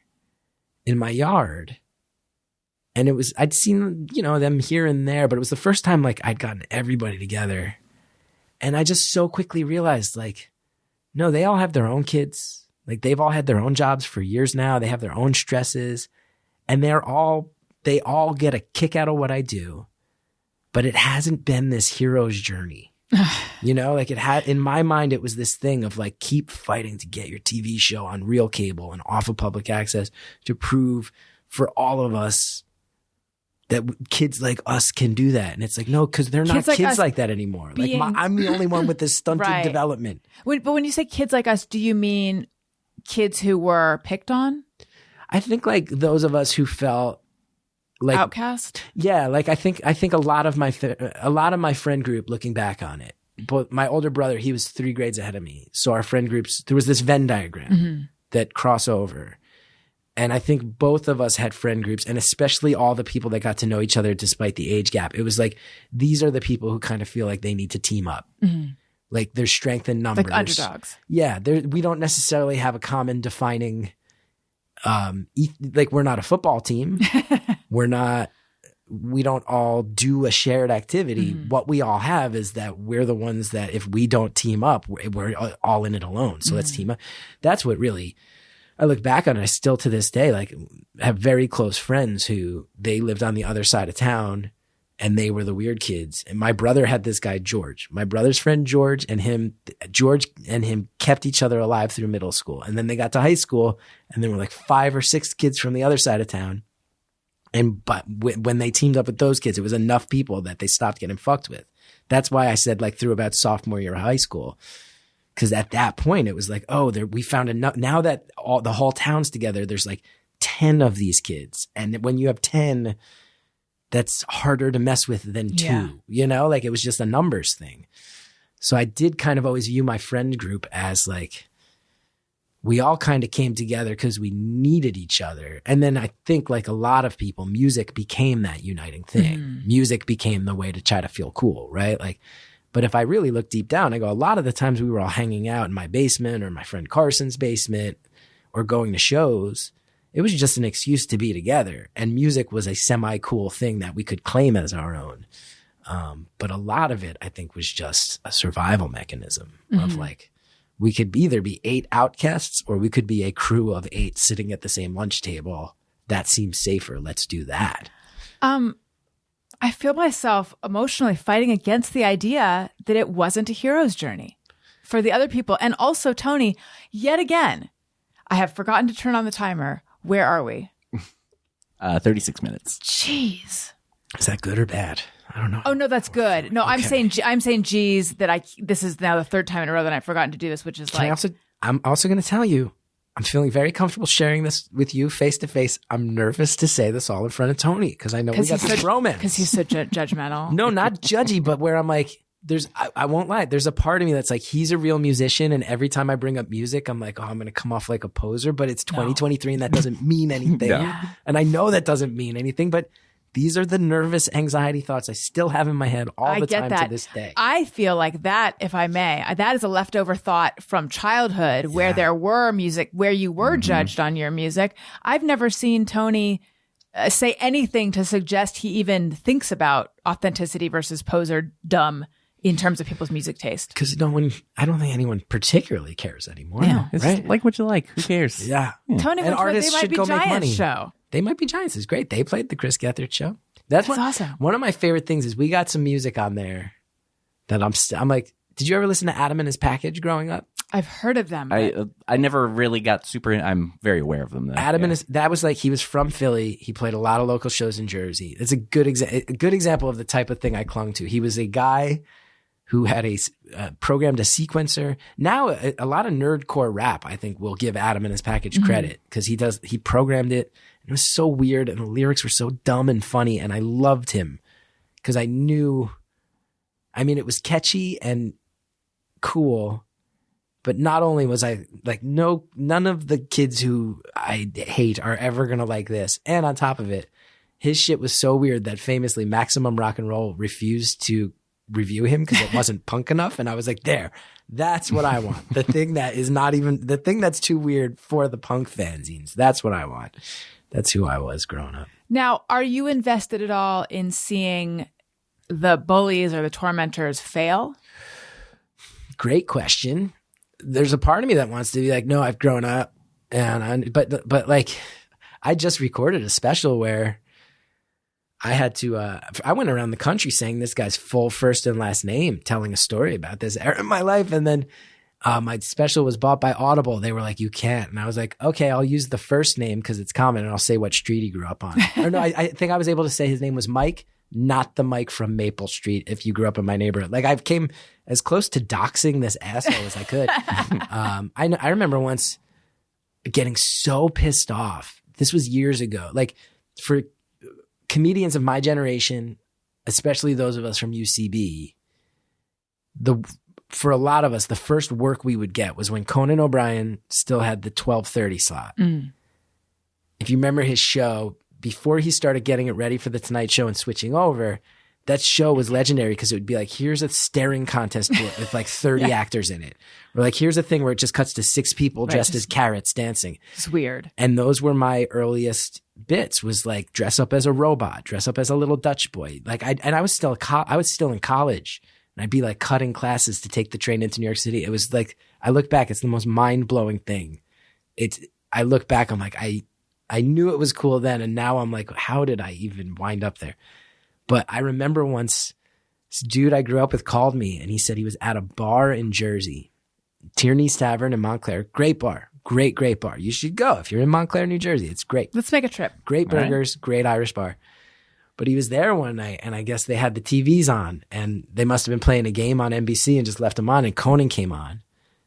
in my yard. And I'd seen, you know, them here and there, but it was the first time like I'd gotten everybody together. And I just so quickly realized like, no, they all have their own kids. Like they've all had their own jobs for years now. They have their own stresses and they all get a kick out of what I do, but it hasn't been this hero's journey. You know, like in my mind, it was this thing of like, keep fighting to get your TV show on real cable and off of public access to prove for all of us that kids like us can do that. And it's like, no, because they're not kids like that anymore. Like I'm the only one with this stunted development. But when you say kids like us, do you mean kids who were picked on? I think like those of us who felt like outcast. Yeah. Like I think a lot of my friend group looking back on it, but my older brother, he was 3 grades ahead of me. So our friend groups, there was this Venn diagram that cross over. And I think both of us had friend groups, and especially all the people that got to know each other despite the age gap. It was like, these are the people who kind of feel like they need to team up. Mm-hmm. Like there's strength in numbers. Like underdogs. Yeah. We don't necessarily have a common defining, like we're not a football team. We don't all do a shared activity. Mm-hmm. What we all have is that we're the ones that if we don't team up, we're all in it alone. So let's team up. That's what really, I look back on it. I still to this day, like have very close friends who they lived on the other side of town and they were the weird kids. And my brother had this guy, George. My brother's friend, George and him kept each other alive through middle school. And then they got to high school and there were like 5 or 6 kids from the other side of town. But when they teamed up with those kids, it was enough people that they stopped getting fucked with. That's why I said like through about sophomore year of high school. Cause at that point it was like, oh, we found enough. Now that the whole town's together, there's like 10 of these kids. And when you have 10, that's harder to mess with than 2, you know, like it was just a numbers thing. So I did kind of always view my friend group as like, we all kind of came together because we needed each other. And then I think like a lot of people, music became that uniting thing. Music became the way to try to feel cool, right? Like, but if I really look deep down, I go, a lot of the times we were all hanging out in my basement or my friend Carson's basement or going to shows. It was just an excuse to be together. And music was a semi-cool thing that we could claim as our own. But a lot of it, I think, was just a survival mechanism of like, we could either be 8 outcasts or we could be a crew of 8 sitting at the same lunch table. That seems safer. Let's do that. I feel myself emotionally fighting against the idea that it wasn't a hero's journey for the other people. And also, Tony, yet again, I have forgotten to turn on the timer. Where are we? 36 minutes. Jeez. Is that good or bad? I don't know. Oh no, that's good. No, okay. I'm saying geez that this is now the 3rd time in a row that I've forgotten to do this, which is I'm also going to tell you, I'm feeling very comfortable sharing this with you face to face. I'm nervous to say this all in front of Tony because I know we got this romance. Because he's so judgmental. No, not judgy, but where I'm like, I won't lie. There's a part of me that's like, he's a real musician. And every time I bring up music, I'm like, oh, I'm going to come off like a poser, but it's 2023 and that doesn't mean anything. And I know that doesn't mean anything, but these are the nervous anxiety thoughts I still have in my head all the time to this day. I feel like that, if I may, that is a leftover thought from childhood where there were music, where you were judged on your music. I've never seen Tony say anything to suggest he even thinks about authenticity versus poser dumb in terms of people's music taste. Because I don't think anyone particularly cares anymore. Yeah, it's right? like what you like. Who cares? Yeah. Tony went to They Might Be Giants show. They Might Be Giants is great. They played the Chris Gethard show. That's awesome. One of my favorite things is we got some music on there that I'm like, did you ever listen to Adam and His Package growing up? I've heard of them. I never really got super. I'm very aware of them though. Adam and that was like, he was from Philly. He played a lot of local shows in Jersey. It's a good example of the type of thing I clung to. He was a guy who had programmed a sequencer. Now a lot of nerdcore rap, I think, will give Adam and His Package credit because he programmed it. It was so weird and the lyrics were so dumb and funny. And I loved him because I knew, it was catchy and cool. But not only was I like, none of the kids who I hate are ever going to like this. And on top of it, his shit was so weird that famously Maximum Rock and Roll refused to review him because it wasn't punk enough. And I was like, that's what I want. The thing that is not even the thing that's too weird for the punk fanzines. That's what I want. That's who I was growing up. Now, are you invested at all in seeing the bullies or the tormentors fail? Great question. There's a part of me that wants to be like, no, I've grown up, but like, I just recorded a special where I had to. I went around the country saying this guy's full first and last name, telling a story about this era in my life, and then my special was bought by Audible. They were like, you can't, and I was like, okay, I'll use the first name because it's common, and I'll say what street he grew up on. Or no, I think I was able to say his name was Mike. Not the Mike from Maple Street if you grew up in my neighborhood. Like I came as close to doxing this asshole as I could. I remember once getting so pissed off. This was years ago. Like for comedians of my generation, especially those of us from UCB, for a lot of us, the first work we would get was when Conan O'Brien still had the 12:30 slot. If you remember his show, before he started getting it ready for the Tonight Show and switching over, that show was legendary because it would be like, here's a staring contest with like 30 actors in it. Or like, here's a thing where it just cuts to 6 people dressed as carrots dancing. It's weird. And those were my earliest bits, was like dress up as a robot, dress up as a little Dutch boy. Like I was still in college and I'd be like cutting classes to take the train into New York City. It was like, I look back, it's the most mind blowing thing. I look back, I'm like, I knew it was cool then. And now I'm like, how did I even wind up there? But I remember once this dude I grew up with called me and he said he was at a bar in Jersey, Tierney's Tavern in Montclair. Great bar. Great bar. You should go if you're in Montclair, New Jersey. It's great. Let's make a trip. Great burgers, great Irish bar. But he was there one night and I guess they had the TVs on and they must have been playing a game on NBC and just left them on and Conan came on.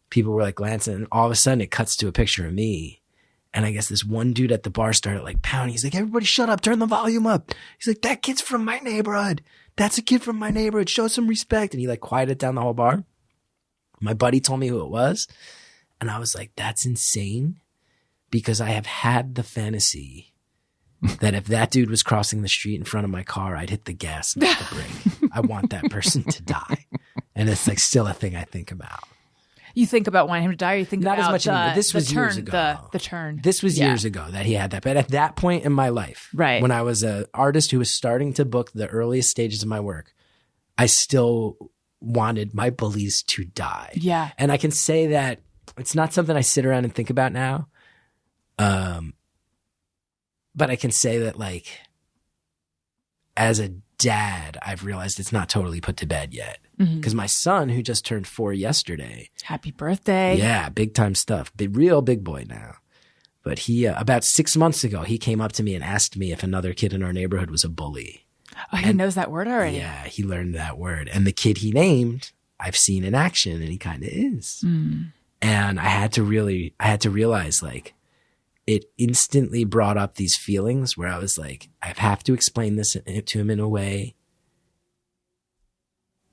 People were like glancing and all of a sudden it cuts to a picture of me. And I guess this one dude at the bar started like pounding. He's like, everybody shut up. Turn the volume up. He's like, that kid's from my neighborhood. That's a kid from my neighborhood. Show some respect. And he like quieted down the whole bar. My buddy told me who it was. And I was like, that's insane. Because I have had the fantasy that if that dude was crossing the street in front of my car, I'd hit the gas, not the brake. I want that person to die. And it's like still a thing I think about. You think about wanting him to die, or you think not about as much anymore. This was years ago. The turn. This was years ago that he had that. But at that point in my life, right, when I was an artist who was starting to book the earliest stages of my work, I still wanted my bullies to die. Yeah. And I can say that it's not something I sit around and think about now. But I can say that like as a dad, I've realized it's not totally put to bed yet. Because my son, who just turned 4 yesterday. Happy birthday. Yeah, big time stuff. Real big boy now. But he, about 6 months ago, he came up to me and asked me if another kid in our neighborhood was a bully. Oh, he knows that word already. Yeah, he learned that word. And the kid he named, I've seen in action, and he kind of is. And I had to realize, like, it instantly brought up these feelings where I was like, I have to explain this to him in a way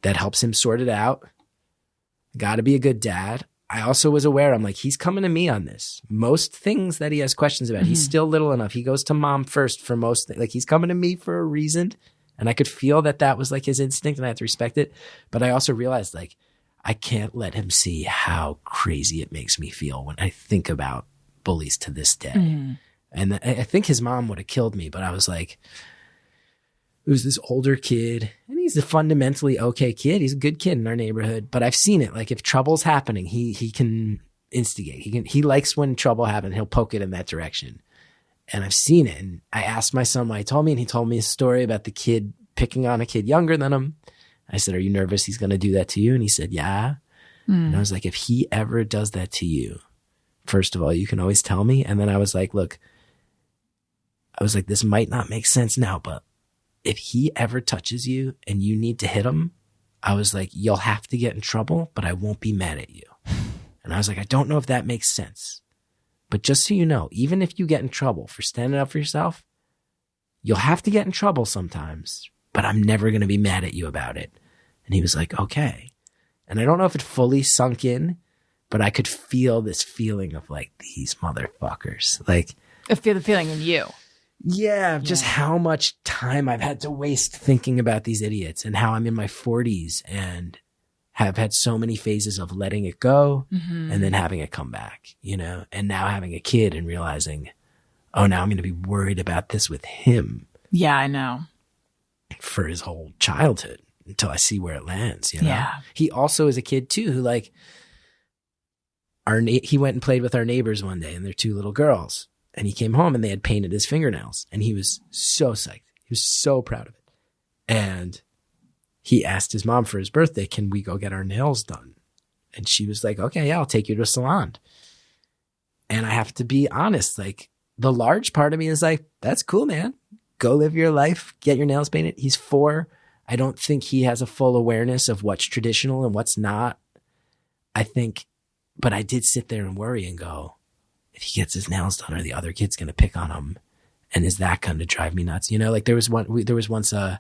that helps him sort it out. Got to be a good dad. I also was aware, I'm like, he's coming to me on this. Most things that he has questions about, he's still little enough. He goes to mom first for most things. Like he's coming to me for a reason. And I could feel that that was like his instinct and I had to respect it. But I also realized like, I can't let him see how crazy it makes me feel when I think about bullies to this day. And I think his mom would have killed me, but I was like, it was this older kid and he's a fundamentally okay kid. He's a good kid in our neighborhood, but I've seen it. Like if trouble's happening, he can instigate. He likes when trouble happens. He'll poke it in that direction. And I've seen it. And I asked my son why he told me, and he told me a story about the kid picking on a kid younger than him. I said, are you nervous he's going to do that to you? And he said, yeah. And I was like, if he ever does that to you, first of all, you can always tell me. And then I was like, look, this might not make sense now, but if he ever touches you and you need to hit him, I was like, you'll have to get in trouble, but I won't be mad at you. And I was like, I don't know if that makes sense, but just so you know, even if you get in trouble for standing up for yourself, you'll have to get in trouble sometimes, but I'm never going to be mad at you about it. And he was like, okay. And I don't know if it fully sunk in, but I could feel this feeling of like, these motherfuckers. Like, I feel the feeling in you. Yeah, just how much time I've had to waste thinking about these idiots and how I'm in my 40s and have had so many phases of letting it go and then having it come back, you know, and now having a kid and realizing, oh, now I'm going to be worried about this with him. Yeah, I know. For his whole childhood until I see where it lands, you know? Yeah. He also is a kid too who like, he went and played with our neighbors one day and they're 2 little girls. And he came home and they had painted his fingernails. And he was so psyched. He was so proud of it. And he asked his mom for his birthday, can we go get our nails done? And she was like, okay, yeah, I'll take you to a salon. And I have to be honest, like the large part of me is like, that's cool, man. Go live your life, get your nails painted. He's 4. I don't think he has a full awareness of what's traditional and what's not. I think, but I did sit there and worry and go, if he gets his nails done, are the other kids going to pick on him? And is that going to drive me nuts? You know, like there was once a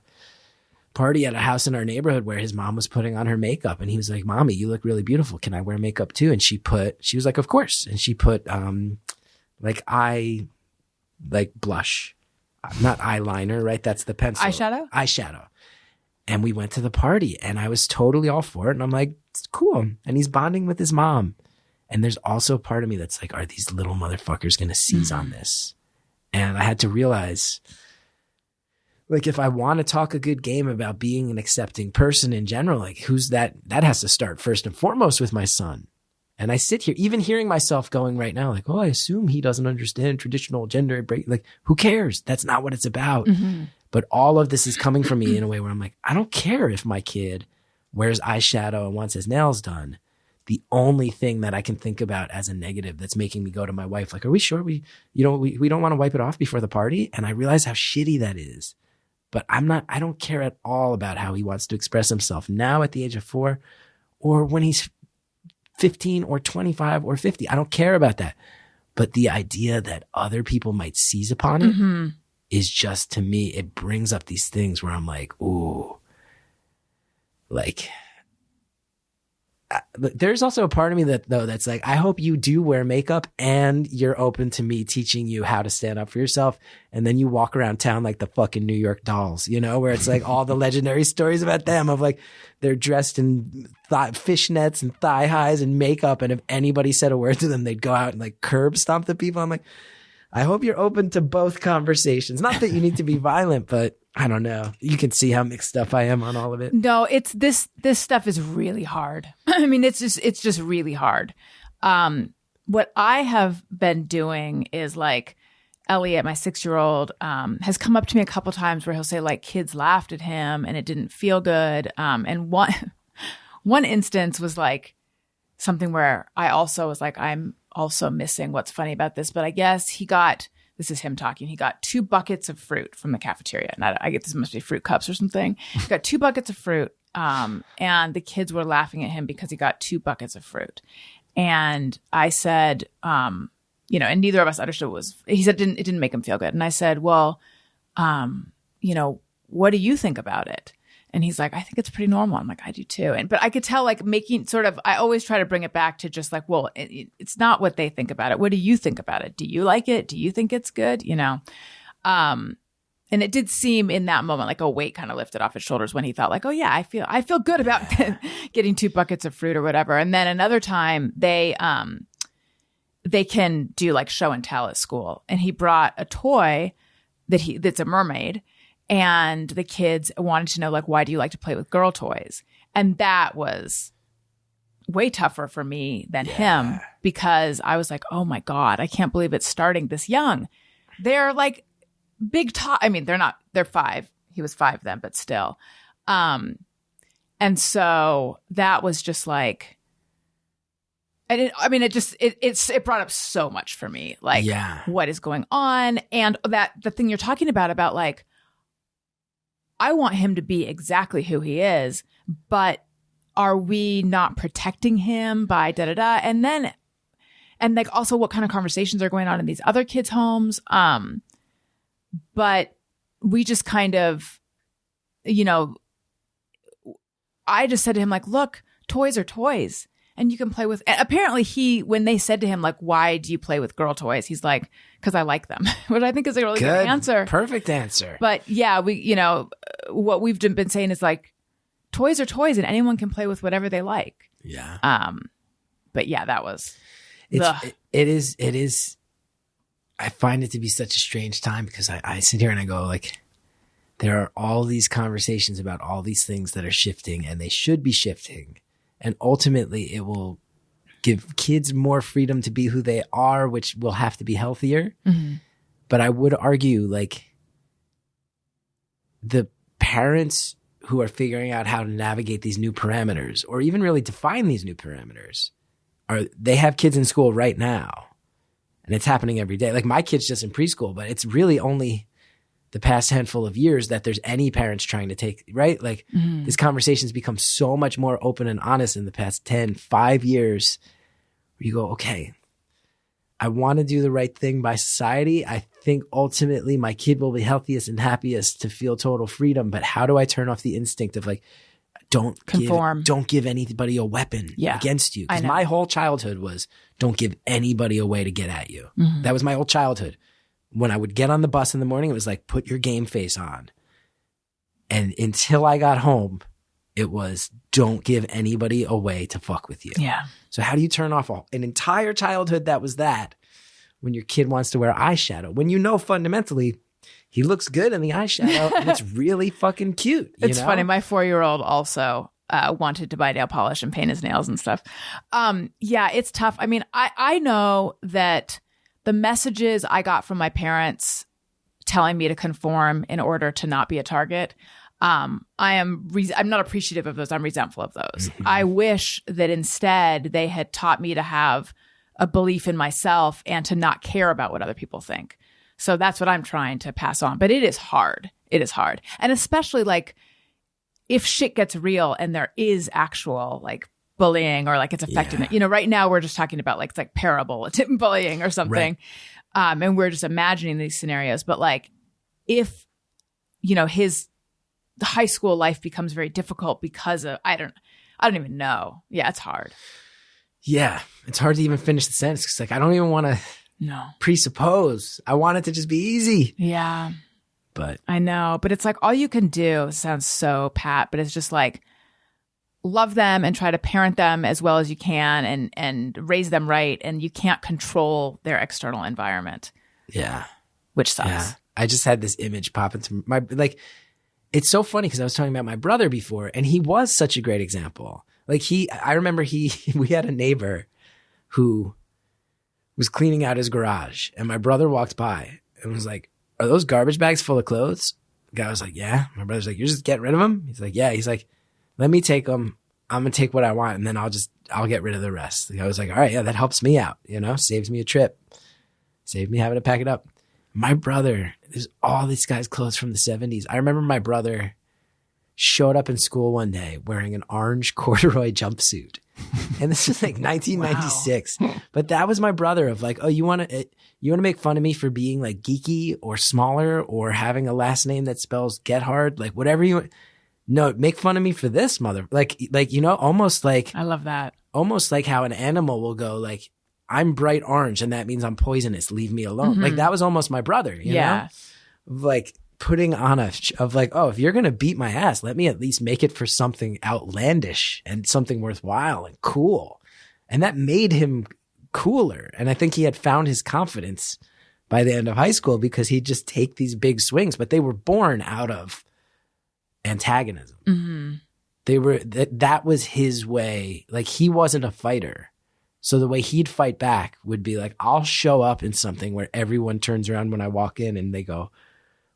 party at a house in our neighborhood where his mom was putting on her makeup and he was like, Mommy, you look really beautiful. Can I wear makeup too? And she was like, of course. And she put, like blush, not eyeliner, right? That's the pencil. Eyeshadow. And we went to the party and I was totally all for it. And I'm like, it's cool. And he's bonding with his mom. And there's also a part of me that's like, are these little motherfuckers going to seize on this? And I had to realize, like, if I want to talk a good game about being an accepting person in general, like who's that has to start first and foremost with my son. And I sit here, even hearing myself going right now, like, oh, I assume he doesn't understand traditional gender break. Like, who cares? That's not what it's about. But all of this is coming from me in a way where I'm like, I don't care if my kid wears eyeshadow and wants his nails done. The only thing that I can think about as a negative that's making me go to my wife, like, are we sure we don't want to wipe it off before the party? And I realize how shitty that is. But I don't care at all about how he wants to express himself now at the age of 4 or when he's 15 or 25 or 50. I don't care about that. But the idea that other people might seize upon it is just, to me, it brings up these things where I'm like, ooh, like, there's also a part of me that's like, I hope you do wear makeup and you're open to me teaching you how to stand up for yourself. And then you walk around town like the fucking New York Dolls, you know, where it's like all the legendary stories about them of like, they're dressed in fishnets and thigh highs and makeup. And if anybody said a word to them, they'd go out and like curb stomp the people. I'm like, I hope you're open to both conversations. Not that you need to be violent, but I don't know. You can see how mixed up I am on all of it. No, it's this stuff is really hard. I mean, it's just really hard. What I have been doing is like Elliot, my 6-year-old, has come up to me a couple times where he'll say like kids laughed at him and it didn't feel good. And one instance was like something where I also was like, I'm also missing what's funny about this, but I guess this is him talking. He got 2 buckets of fruit from the cafeteria. And I get this must be fruit cups or something. He got 2 buckets of fruit. And the kids were laughing at him because he got 2 buckets of fruit. And I said, and neither of us understood he said it didn't make him feel good. And I said, well, what do you think about it? And he's like, I think it's pretty normal. I'm like, I do too. But I could tell like making sort of, I always try to bring it back to just like, well, it's not what they think about it. What do you think about it? Do you like it? Do you think it's good? And it did seem in that moment like a weight kind of lifted off his shoulders when he thought like, oh yeah, I feel good about getting 2 buckets of fruit or whatever. And then another time they can do like show and tell at school. And he brought a toy that's a mermaid. And the kids wanted to know, like, why do you like to play with girl toys? And that was way tougher for me than him because I was like, oh my God, I can't believe it's starting this young. They're like big I mean, they're 5. He was 5 then, but still. And so that was just like, it brought up so much for me. Like, what is going on? And the thing you're talking about like, I want him to be exactly who he is, but are we not protecting him by da-da-da? And like also what kind of conversations are going on in these other kids' homes? But we just kind of, I just said to him like, look, toys are toys. And you can play with, and apparently when they said to him, like, why do you play with girl toys? He's like, because I like them, which I think is a really good answer. Perfect answer. But yeah, what we've been saying is like, toys are toys and anyone can play with whatever they like. Yeah. But yeah, that was, it is, I find it to be such a strange time because I sit here and I go like, there are all these conversations about all these things that are shifting and they should be shifting. And ultimately, it will give kids more freedom to be who they are, which will have to be healthier. Mm-hmm. But I would argue, like, the parents who are figuring out how to navigate these new parameters, or even really define these new parameters, they have kids in school right now. And it's happening every day. Like, my kid's just in preschool, but it's really only the past handful of years that there's any parents trying to take, right? Like this conversation's become so much more open and honest in the past 5 years where you go, okay, I want to do the right thing by society. I think ultimately my kid will be healthiest and happiest to feel total freedom. But how do I turn off the instinct of like, don't give anybody a weapon against you? Because my whole childhood was don't give anybody a way to get at you. Mm-hmm. That was my whole childhood. When I would get on the bus in the morning, it was like, put your game face on. And until I got home, it was, don't give anybody a way to fuck with you. Yeah. So how do you turn off an entire childhood that was that when your kid wants to wear eyeshadow? When you know fundamentally he looks good in the eyeshadow and it's really fucking cute. It's funny. My 4-year-old also wanted to buy nail polish and paint his nails and stuff. Yeah, it's tough. I mean, I know that the messages I got from my parents telling me to conform in order to not be a target. I'm not appreciative of those. I'm resentful of those. Mm-hmm. I wish that instead they had taught me to have a belief in myself and to not care about what other people think. So that's what I'm trying to pass on. But it is hard. It is hard. And especially like if shit gets real and there is actual like bullying or like it's affecting it. You know, right now we're just talking about like, it's like parable bullying or something. Right. And we're just imagining these scenarios. But like if, you know, the high school life becomes very difficult because of, I don't even know. Yeah, it's hard. Yeah. It's hard to even finish the sentence. Cause like, I don't even want to presuppose. I want it to just be easy. Yeah. But I know, but it's like all you can do sounds so pat, but it's just like love them and try to parent them as well as you can and raise them right. And you can't control their external environment. Yeah. Which sucks. Yeah. I just had this image pop into my, like, it's so funny because I was talking about my brother before and he was such a great example. Like I remember we had a neighbor who was cleaning out his garage and my brother walked by and was like, "Are those garbage bags full of clothes?" The guy was like, "Yeah." My brother's like, "You're just getting rid of them?" He's like, "Yeah." He's like, "Let me take them. I'm going to take what I want and then I'll get rid of the rest." The guy was like, "All right, yeah, that helps me out, you know, saves me a trip, saved me having to pack it up." My brother, there's all these guys' clothes from the 70s. I remember my brother showed up in school one day wearing an orange corduroy jumpsuit. And this was like 1996. Wow. But that was my brother of like, "Oh, you want to make fun of me for being like geeky or smaller or having a last name that spells GETHARD? Like whatever you want. No, make fun of me for this, mother." Like, you know, almost like. I love that. Almost like how an animal will go like, "I'm bright orange and that means I'm poisonous. Leave me alone." Mm-hmm. Like that was almost my brother, you know? Like putting on of like, "Oh, if you're going to beat my ass, let me at least make it for something outlandish and something worthwhile and cool." And that made him cooler. And I think he had found his confidence by the end of high school because he'd just take these big swings, but they were born out of antagonism. Mm-hmm. That was his way. Like he wasn't a fighter. So the way he'd fight back would be like, I'll show up in something where everyone turns around when I walk in and they go,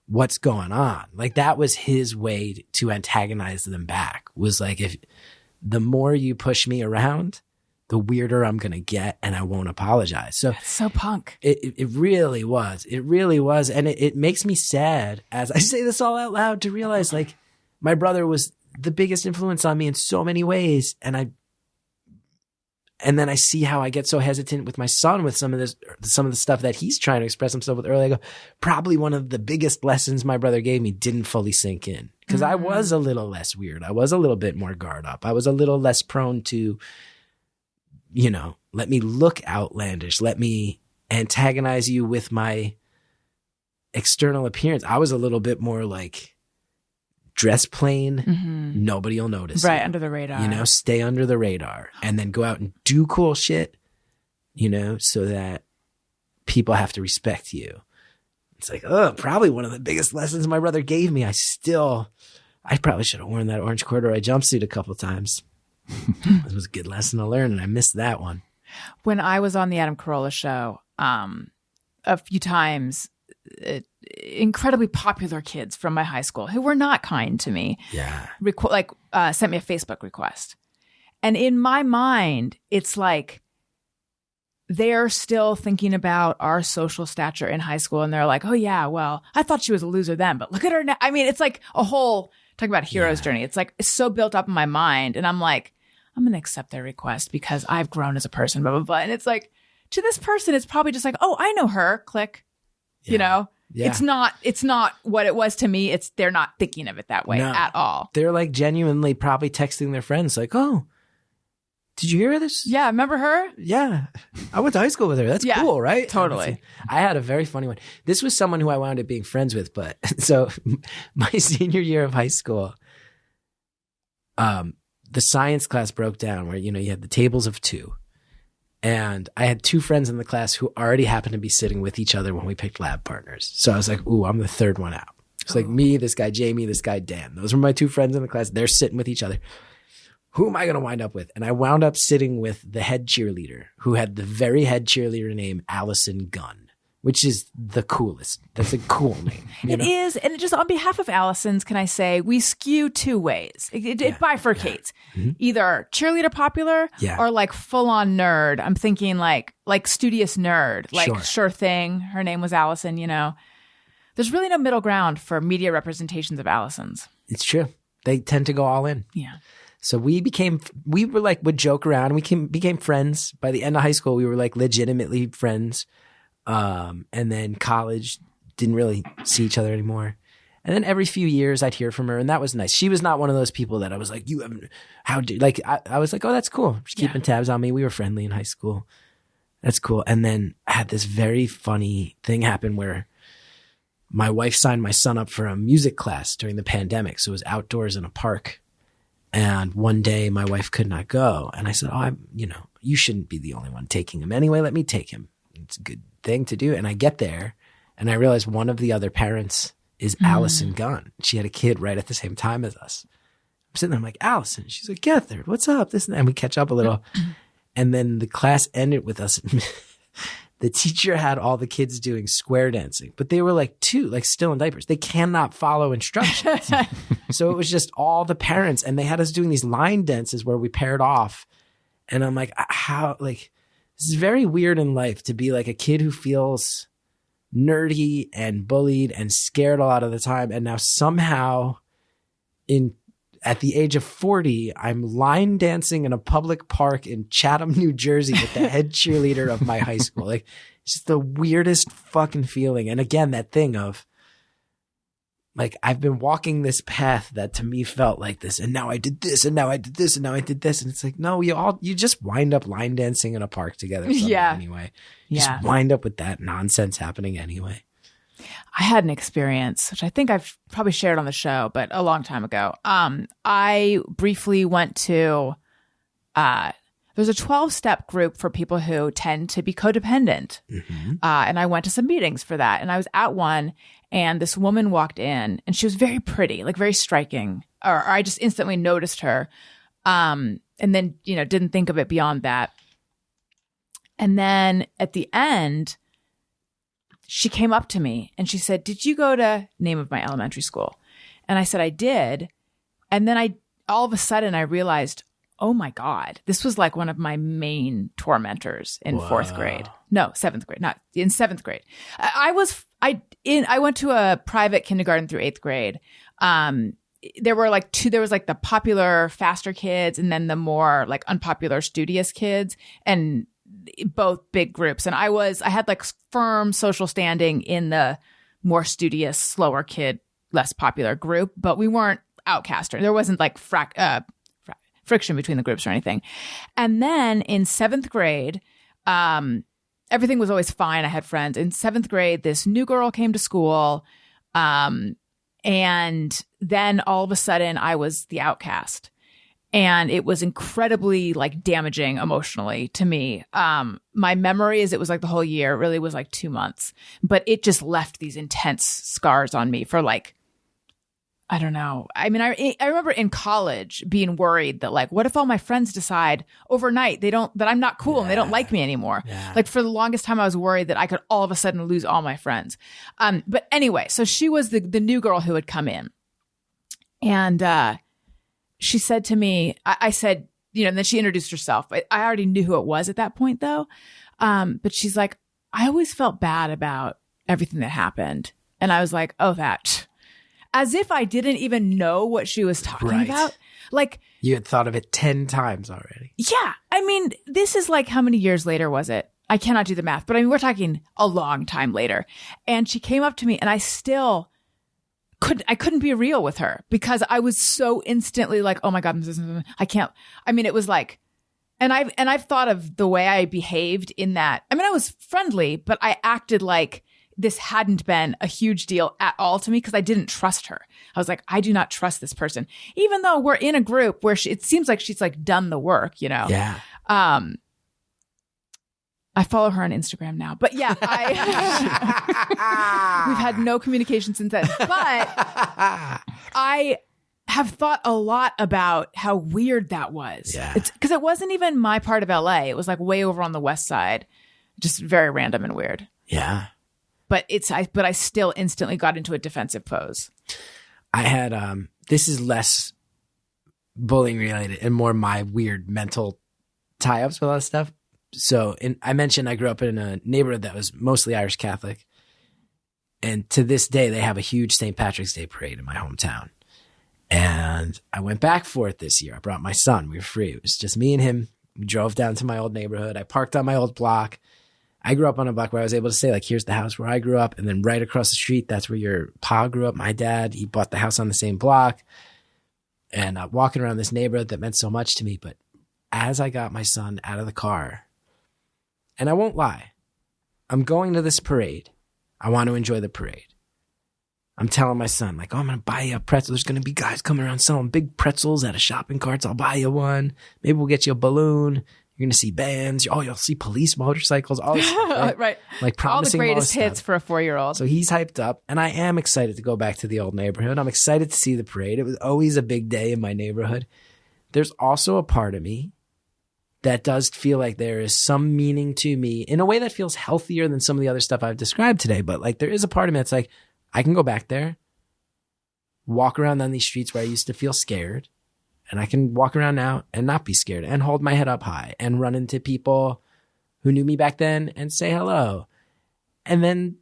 "What's going on?" Like that was his way to antagonize them back, was like, if the more you push me around, the weirder I'm going to get and I won't apologize. So that's so punk. It really was. It really was. And it makes me sad as I say this all out loud to realize like my brother was the biggest influence on me in so many ways. And then I see how I get so hesitant with my son with some of the stuff that he's trying to express himself with early. I go, probably one of the biggest lessons my brother gave me didn't fully sink in because I was a little less weird. I was a little bit more guard up. I was a little less prone to, you know, let me look outlandish. Let me antagonize you with my external appearance. I was a little bit more like, dress plain, mm-hmm. Nobody will notice. Right, you. Under the radar. You know, stay under the radar and then go out and do cool shit, you know, so that people have to respect you. It's like, oh, probably one of the biggest lessons my brother gave me. I probably should have worn that orange corduroy jumpsuit a couple times. It was a good lesson to learn, and I missed that one. When I was on the Adam Carolla show, a few times, incredibly popular kids from my high school who were not kind to me, sent me a Facebook request. And in my mind, it's like they're still thinking about our social stature in high school. And they're like, "Oh yeah, well, I thought she was a loser then, but look at her now." I mean, it's like a whole, talk about hero's journey. It's like, it's so built up in my mind. And I'm like, I'm going to accept their request because I've grown as a person, blah, blah, blah. And it's like, to this person, it's probably just like, "Oh, I know her," click, you know? Yeah. It's not what it was to me. They're not thinking of it that way at all. They're like genuinely probably texting their friends like, "Oh, did you hear this? Yeah. Remember her? Yeah. I went to high school with her. That's cool, right?" Totally. I had a very funny one. This was someone who I wound up being friends with, but so my senior year of high school, the science class broke down where, you know, you had the tables of two. And I had two friends in the class who already happened to be sitting with each other when we picked lab partners. So I was like, ooh, I'm the third one out. It's like me, this guy Jamie, this guy Dan. Those were my two friends in the class. They're sitting with each other. Who am I going to wind up with? And I wound up sitting with the head cheerleader, who had the very head cheerleader name Allison Gunn. which is the coolest. That's a cool name. It is. And just on behalf of Allison's, can I say, we skew two ways. It bifurcates. Yeah. Mm-hmm. Either cheerleader popular or like full on nerd. I'm thinking like studious nerd, like sure thing. Her name was Allison, you know. There's really no middle ground for media representations of Allison's. It's true. They tend to go all in. Yeah. So we were like, would joke around. We became friends. By the end of high school, we were like legitimately friends. And then college, didn't really see each other anymore. And then every few years I'd hear from her, and that was nice. She was not one of those people that I was like, I was like, oh, that's cool. She's keeping tabs on me. We were friendly in high school. That's cool. And then I had this very funny thing happen where my wife signed my son up for a music class during the pandemic. So it was outdoors in a park. And one day my wife could not go. And I said, you shouldn't be the only one taking him anyway. Let me take him. It's a good thing to do. And I get there and I realize one of the other parents is Allison Gunn. She had a kid right at the same time as us. I'm sitting there, I'm like, Allison. She's like, Gethard, what's up? This and that. And we catch up a little. And then the class ended with us. The teacher had all the kids doing square dancing, but they were like still in diapers. They cannot follow instructions. So it was just all the parents, and they had us doing these line dances where we paired off. And I'm like, this is very weird in life to be like a kid who feels nerdy and bullied and scared a lot of the time. And now somehow at the age of 40, I'm line dancing in a public park in Chatham, New Jersey with the head cheerleader of my high school. Like, it's just the weirdest fucking feeling. And again, that thing of like, I've been walking this path that to me felt like this. And now I did this, and now I did this, and now I did this. And it's like, no, you just wind up line dancing in a park together. Anyway, you just wind up with that nonsense happening anyway. I had an experience, which I think I've probably shared on the show, but a long time ago. I briefly went to, there's a 12-step group for people who tend to be codependent. Mm-hmm. And I went to some meetings for that. And I was at one, and this woman walked in, and she was very pretty, like very striking. Or I just instantly noticed her. And then, didn't think of it beyond that. And then at the end, she came up to me and she said, did you go to name of my elementary school? And I said, I did. And then all of a sudden I realized, oh my God, this was like one of my main tormentors in fourth grade. No, seventh grade, not in seventh grade. I went to a private kindergarten through eighth grade. There were like there was like the popular, faster kids and then the more like unpopular, studious kids. And both big groups. And I had like firm social standing in the more studious, slower kid, less popular group, but we weren't outcast. There wasn't like friction between the groups or anything. And then in seventh grade, everything was always fine. I had friends. In seventh grade, this new girl came to school. And then all of a sudden I was the outcast. And it was incredibly like damaging emotionally to me. My memory is it was like the whole year. It really was like 2 months, but it just left these intense scars on me for like, I don't know. I mean, I remember in college being worried that like, what if all my friends decide overnight that I'm not cool and they don't like me anymore? Yeah. Like for the longest time, I was worried that I could all of a sudden lose all my friends. But anyway, so she was the new girl who had come in, and she said to me, I said, and then she introduced herself. I already knew who it was at that point though. But she's like, I always felt bad about everything that happened. And I was like, oh, that, as if I didn't even know what she was talking about. Like, you had thought of it 10 times already. Yeah. I mean, this is like, how many years later was it? I cannot do the math, but I mean, we're talking a long time later. And she came up to me and I couldn't be real with her because I was so instantly like, oh my God, I can't. I mean, it was like, and I've thought of the way I behaved in that. I mean, I was friendly, but I acted like this hadn't been a huge deal at all to me because I didn't trust her. I was like, I do not trust this person, even though we're in a group where it seems like she's like done the work, Yeah. I follow her on Instagram now, but yeah, we've had no communication since then, but I have thought a lot about how weird that was. Yeah. It's because it wasn't even my part of LA. It was like way over on the west side, just very random and weird. Yeah. but I still instantly got into a defensive pose. I had, this is less bullying related and more my weird mental tie-ups with all this stuff. So I mentioned I grew up in a neighborhood that was mostly Irish Catholic. And to this day, they have a huge St. Patrick's Day parade in my hometown. And I went back for it this year. I brought my son. We were free. It was just me and him. We drove down to my old neighborhood. I parked on my old block. I grew up on a block where I was able to say, like, here's the house where I grew up. And then right across the street, that's where your pa grew up. My dad, he bought the house on the same block. And walking around this neighborhood that meant so much to me. But as I got my son out of the car, and I won't lie, I'm going to this parade. I want to enjoy the parade. I'm telling my son, like, oh, I'm going to buy you a pretzel. There's going to be guys coming around selling big pretzels out of shopping carts. I'll buy you one. Maybe we'll get you a balloon. You're going to see bands. Oh, you'll see police motorcycles. All this stuff, right? Like promising all the greatest hits for a 4-year-old. So he's hyped up, and I am excited to go back to the old neighborhood. I'm excited to see the parade. It was always a big day in my neighborhood. There's also a part of me that does feel like there is some meaning to me in a way that feels healthier than some of the other stuff I've described today. But like, there is a part of me that's like, I can go back there, walk around on these streets where I used to feel scared, and I can walk around now and not be scared and hold my head up high and run into people who knew me back then and say hello. And then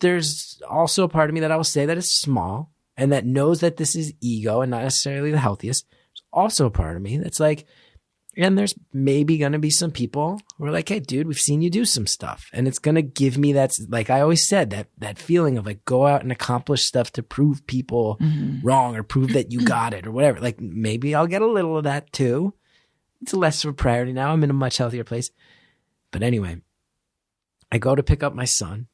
there's also a part of me that I will say that is small and that knows that this is ego and not necessarily the healthiest. There's also a part of me that's like, and there's maybe going to be some people who are like, hey, dude, we've seen you do some stuff. And it's going to give me that, like I always said, that feeling of like, go out and accomplish stuff to prove people wrong or prove that you got it or whatever. Like maybe I'll get a little of that too. It's less of a priority now. I'm in a much healthier place. But anyway, I go to pick up my son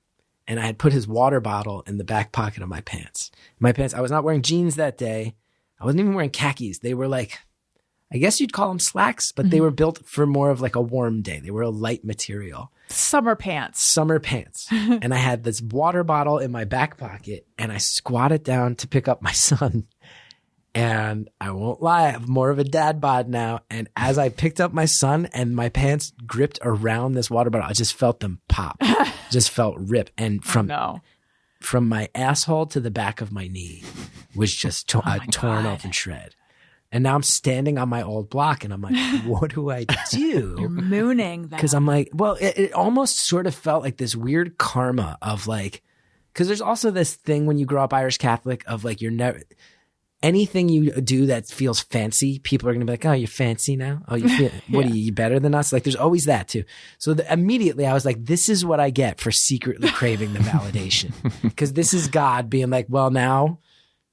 and I had put his water bottle in the back pocket of my pants. I was not wearing jeans that day. I wasn't even wearing khakis. They were like, I guess you'd call them slacks, but they were built for more of like a warm day. They were a light material. Summer pants. And I had this water bottle in my back pocket and I squatted down to pick up my son. And I won't lie, I have more of a dad bod now. And as I picked up my son and my pants gripped around this water bottle, I just felt them pop, just felt rip. And from my asshole to the back of my knee was just torn open shred. And now I'm standing on my old block and I'm like, what do I do? You're mooning that. Because I'm like, well, it almost sort of felt like this weird karma of like, because there's also this thing when you grow up Irish Catholic of like, you're never, anything you do that feels fancy, people are going to be like, oh, you're fancy now? Oh, you feel, what are you better than us? Like there's always that too. So immediately I was like, this is what I get for secretly craving the validation. Because this is God being like, well, now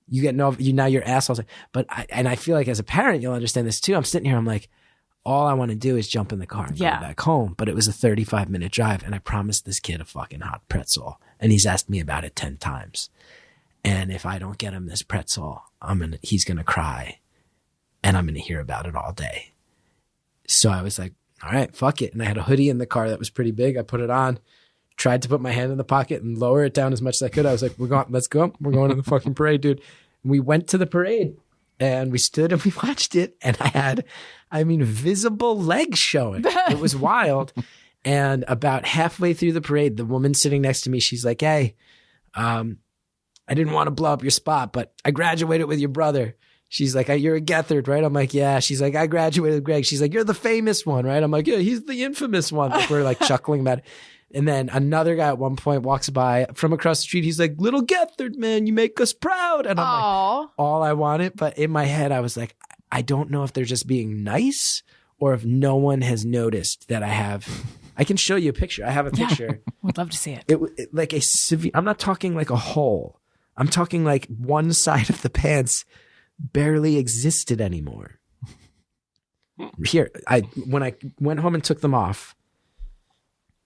you get now your assholes. But I feel like as a parent, you'll understand this too. I'm sitting here, I'm like, all I want to do is jump in the car and go back home. But it was a 35-minute drive and I promised this kid a fucking hot pretzel. And he's asked me about it 10 times. And if I don't get him this pretzel, he's going to cry and I'm going to hear about it all day. So I was like, all right, fuck it. And I had a hoodie in the car that was pretty big. I put it on, tried to put my hand in the pocket and lower it down as much as I could. I was like, let's go. We're going to the fucking parade, dude. And we went to the parade and we stood and we watched it. And I had, visible legs showing. It was wild. And about halfway through the parade, the woman sitting next to me, she's like, hey, I didn't want to blow up your spot, but I graduated with your brother. She's like, you're a GETHARD, right? I'm like, yeah. She's like, I graduated with Greg. She's like, you're the famous one, right? I'm like, yeah, he's the infamous one. Like, we're like chuckling about it. And then another guy at one point walks by from across the street. He's like, little GETHARD, man, you make us proud. And I'm like, all I wanted. But in my head, I was like, I don't know if they're just being nice or if no one has noticed that I can show you a picture. I have a picture. Would love to see it. It like a severe, I'm not talking like a hole. I'm talking like one side of the pants barely existed anymore. Here, when I went home and took them off,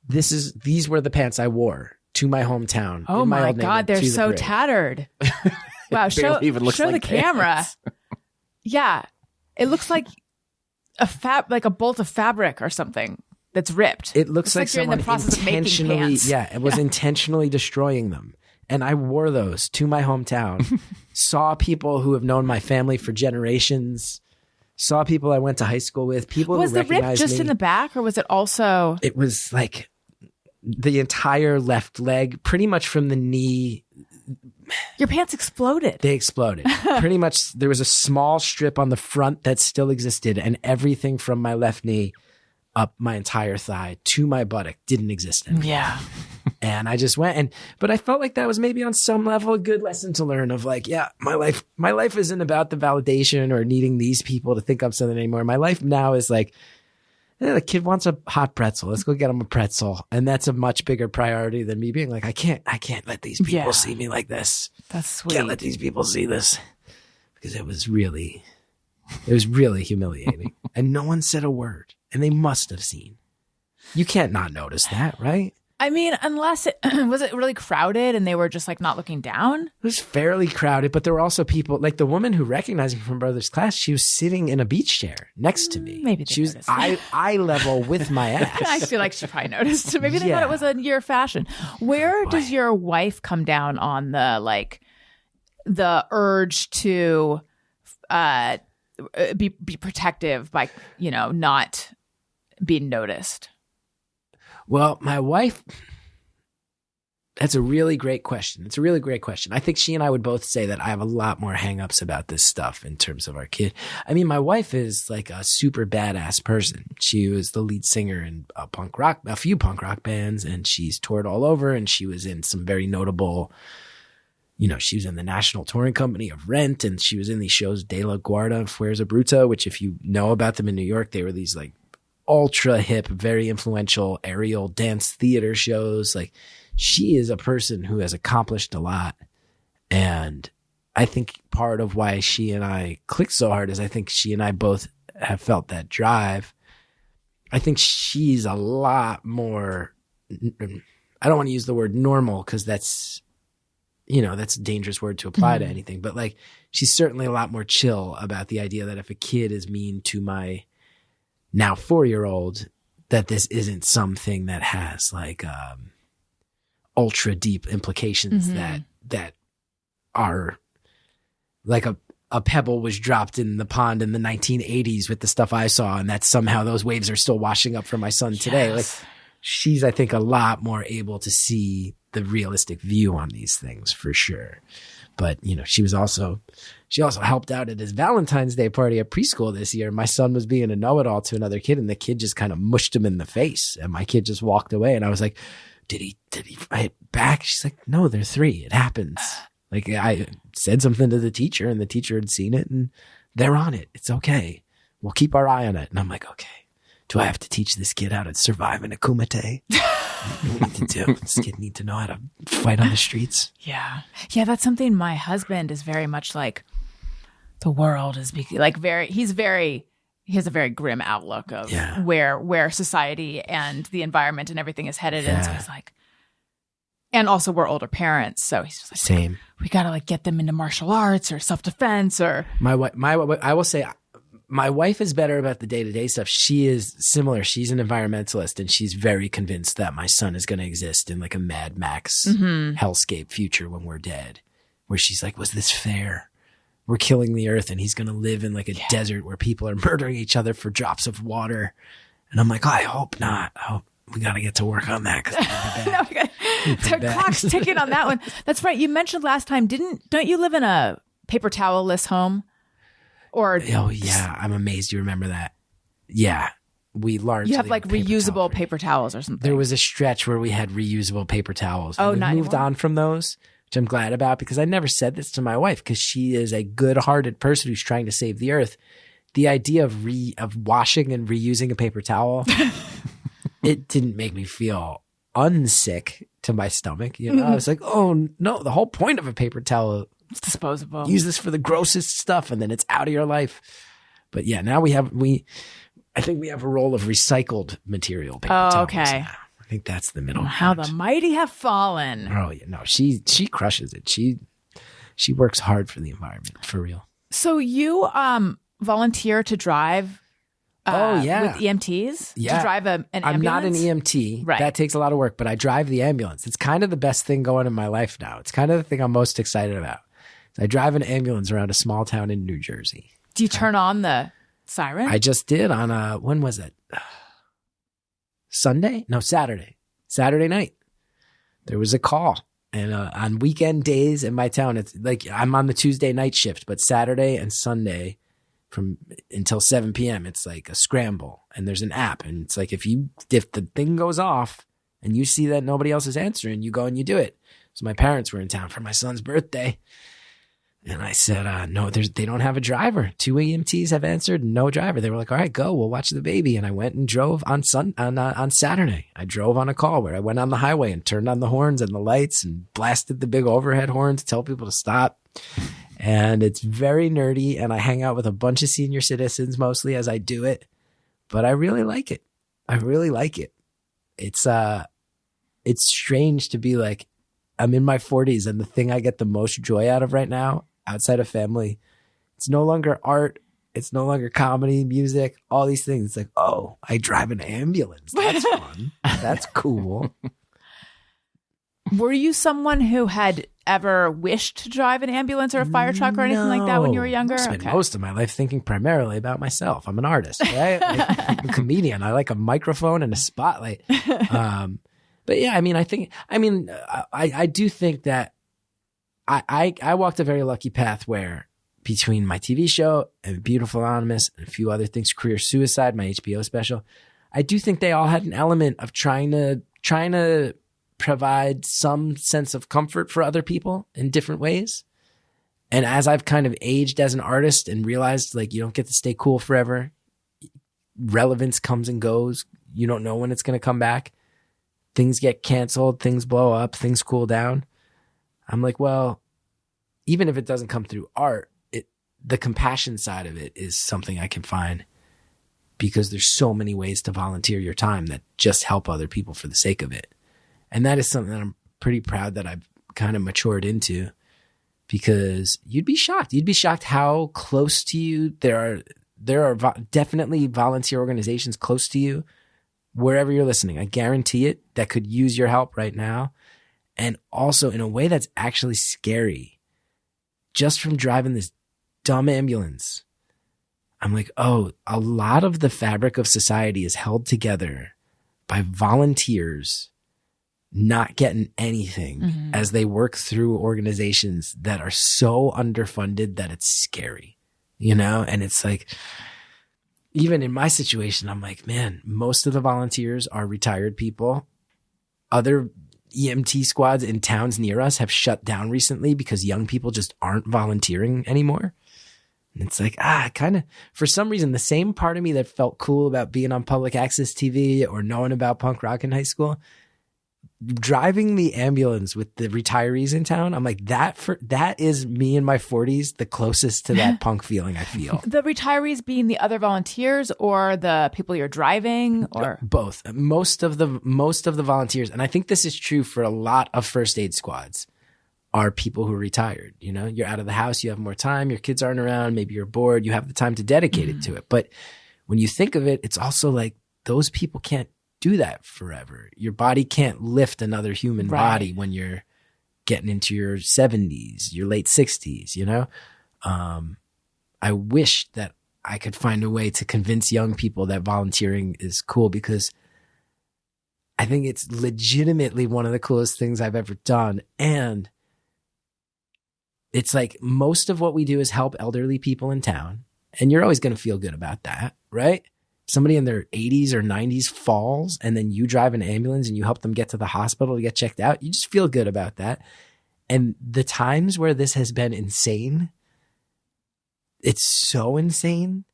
these were the pants I wore to my hometown. Oh my God, they're so tattered. Wow, show the camera. Yeah, it looks like like a bolt of fabric or something that's ripped. It looks like you're in the process of making pants. Yeah, it was intentionally destroying them. And I wore those to my hometown, saw people who have known my family for generations, saw people I went to high school with, people who recognized me. Was the rip just in the back or was it also? It was like the entire left leg, pretty much from the knee. Your pants exploded. They exploded. Pretty much there was a small strip on the front that still existed, and everything from my left knee up my entire thigh to my buttock didn't exist anymore. Yeah. And I just went but I felt like that was maybe on some level a good lesson to learn of like, yeah, my life isn't about the validation or needing these people to think I'm something anymore. My life now is like, the kid wants a hot pretzel. Let's go get him a pretzel. And that's a much bigger priority than me being like, I can't let these people see me like this. That's sweet. Can't let these people see this. Because it was really humiliating. And no one said a word. And they must have seen. You can't not notice that, right? I mean, unless was it really crowded and they were just like not looking down? It was fairly crowded, but there were also people like the woman who recognized me from brother's class. She was sitting in a beach chair next to me. Maybe she was eye level with my ass. I feel like she probably noticed. Maybe they thought it was a year fashion. Where does your wife come down on the urge to be protective by not being noticed? Well, my wife, that's a really great question. It's a really great question. I think she and I would both say that I have a lot more hangups about this stuff in terms of our kid. I mean, my wife is like a super badass person. She was the lead singer in a few punk rock bands, and she's toured all over, and she was in some very notable, she was in the national touring company of Rent, and she was in these shows, De La Guardia, Fuerza Bruta, which if you know about them in New York, they were these like ultra hip, very influential aerial dance theater shows. Like, she is a person who has accomplished a lot. And I think part of why she and I clicked so hard is I think she and I both have felt that drive. I think she's a lot more, I don't want to use the word normal because that's a dangerous word to apply to anything. But like, she's certainly a lot more chill about the idea that if a kid is mean to my now 4-year-old, that this isn't something that has like ultra deep implications that are like a pebble was dropped in the pond in the 1980s with the stuff I saw, and that somehow those waves are still washing up for my son today. Like, she's, I think, a lot more able to see the realistic view on these things for sure. But, she also helped out at his Valentine's Day party at preschool this year. My son was being a know-it-all to another kid, and the kid just kind of mushed him in the face. And my kid just walked away. And I was like, did he fight back? She's like, no, they're 3. It happens. Like, I said something to the teacher, and the teacher had seen it, and they're on it. It's okay. We'll keep our eye on it. And I'm like, okay, do I have to teach this kid how to survive in a kumite? What do we need to do? This kid need to know how to fight on the streets. Yeah. Yeah, that's something my husband is very much like, the world is like he has a very grim outlook of where society and the environment and everything is headed. And so he's like, and also we're older parents. So he's just like, same. We got to like get them into martial arts or self-defense or. I will say, my wife is better about the day-to-day stuff. She is similar. She's an environmentalist, and she's very convinced that my son is going to exist in like a Mad Max hellscape future when we're dead, where she's like, was this fair? We're killing the earth, and he's going to live in like a desert where people are murdering each other for drops of water. And I'm like, I hope not. I hope we got to get to work on that. The clock's ticking on that one. That's right. You mentioned last time, don't you live in a paper towel-less home? Or I'm amazed you remember that. Yeah, we largely you have like reusable paper towels or something. There was a stretch where we had reusable paper towels. Oh, we not moved anymore? on from those, which I'm glad about because I never said this to my wife because she is a good-hearted person who's trying to save the earth. The idea of washing and reusing a paper towel, it didn't make me feel unsick to my stomach. I was like, oh no, the whole point of a paper towel. It's disposable. Use this for the grossest stuff, and then it's out of your life. But yeah, now I think we have a roll of recycled material paper towels. Okay. Now. I think that's the middle. How the mighty have fallen. Oh yeah, no, she crushes it. She works hard for the environment, for real. So you volunteer to drive. With EMTs? Yeah. To drive an ambulance? I'm not an EMT. Right. That takes a lot of work, but I drive the ambulance. It's kind of the best thing going in my life now. It's kind of the thing I'm most excited about. I drive an ambulance around a small town in New Jersey. Do you turn on the siren? I just did on when was it? Sunday? No, Saturday. Saturday night, there was a call. And on weekend days in my town, it's like I'm on the Tuesday night shift, but Saturday and Sunday until 7 p.m., it's like a scramble. And there's an app. And it's like if the thing goes off and you see that nobody else is answering, you go and you do it. So my parents were in town for my son's birthday. And I said, no, they don't have a driver. 2 EMTs have answered, no driver. They were like, all right, go. We'll watch the baby. And I went and drove on Saturday. I drove on a call where I went on the highway and turned on the horns and the lights and blasted the big overhead horn to tell people to stop. And it's very nerdy. And I hang out with a bunch of senior citizens mostly as I do it. But I really like it. I really like it. It's strange to be like, I'm in my 40s and the thing I get the most joy out of right now, outside of family, it's no longer art. It's no longer comedy, music, all these things. It's like, oh, I drive an ambulance. That's fun. That's cool. Were you someone who had ever wished to drive an ambulance or a fire truck or anything like that when you were younger? I spent most of my life thinking primarily about myself. I'm an artist, right? I'm a comedian. I like a microphone and a spotlight. But yeah, I do think that I walked a very lucky path where between my TV show and Beautiful Anonymous and a few other things, Career Suicide, my HBO special, I do think they all had an element of trying to provide some sense of comfort for other people in different ways. And as I've kind of aged as an artist and realized like you don't get to stay cool forever, relevance comes and goes. You don't know when it's going to come back. Things get canceled, things blow up, things cool down. I'm like, well, even if it doesn't come through art, the compassion side of it is something I can find because there's so many ways to volunteer your time that just help other people for the sake of it. And that is something that I'm pretty proud that I've kind of matured into because you'd be shocked. You'd be shocked how close to you there are definitely volunteer organizations close to you wherever you're listening. I guarantee it that could use your help right now. And also in a way that's actually scary. Just from driving this dumb ambulance, I'm like, oh, a lot of the fabric of society is held together by volunteers not getting anything as they work through organizations that are so underfunded that it's scary, you know? And it's like, even in my situation, I'm like, man, most of the volunteers are retired people. Other EMT squads in towns near us have shut down recently because young people just aren't volunteering anymore. And it's like, kind of, for some reason, the same part of me that felt cool about being on public access TV or knowing about punk rock in high school, driving the ambulance with the retirees in town, I'm like, that is me in my 40s, the closest to that punk feeling I feel. The retirees being the other volunteers or the people you're driving, or both. Most of the volunteers, and I think this is true for a lot of first aid squads, are people who are retired. You know, you're out of the house, you have more time, your kids aren't around, maybe you're bored, you have the time to dedicate it to it. But when you think of it, it's also like those people can't do that forever. Your body can't lift another human body when you're getting into your 70s, your late 60s, you know? I wish that I could find a way to convince young people that volunteering is cool because I think it's legitimately one of the coolest things I've ever done. And it's like most of what we do is help elderly people in town. And you're always going to feel good about that, right? Somebody in their 80s or 90s falls and then you drive an ambulance and you help them get to the hospital to get checked out. You just feel good about that. And the times where this has been insane, it's so insane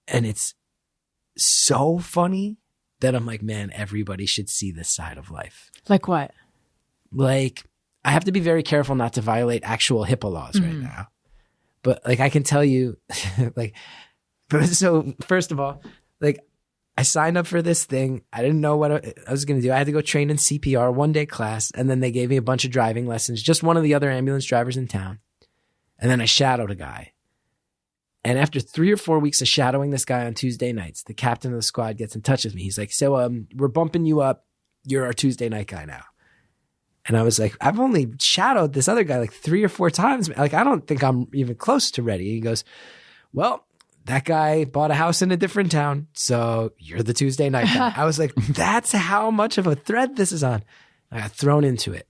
and it's so funny that I'm like, man, everybody should see this side of life. Like what? Like, I have to be very careful not to violate actual HIPAA laws right now. But like, I can tell you, like, so first of all, like I signed up for this thing. I didn't know what I was going to do. I had to go train in CPR, 1-day class. And then they gave me a bunch of driving lessons, just one of the other ambulance drivers in town. And then I shadowed a guy. And after 3 or 4 weeks of shadowing this guy on Tuesday nights, the captain of the squad gets in touch with me. He's like, so we're bumping you up. You're our Tuesday night guy now. And I was like, I've only shadowed this other guy like 3 or 4 times. Like, I don't think I'm even close to ready. He goes, well, that guy bought a house in a different town. So you're the Tuesday night guy. I was like, that's how much of a thread this is on. I got thrown into it.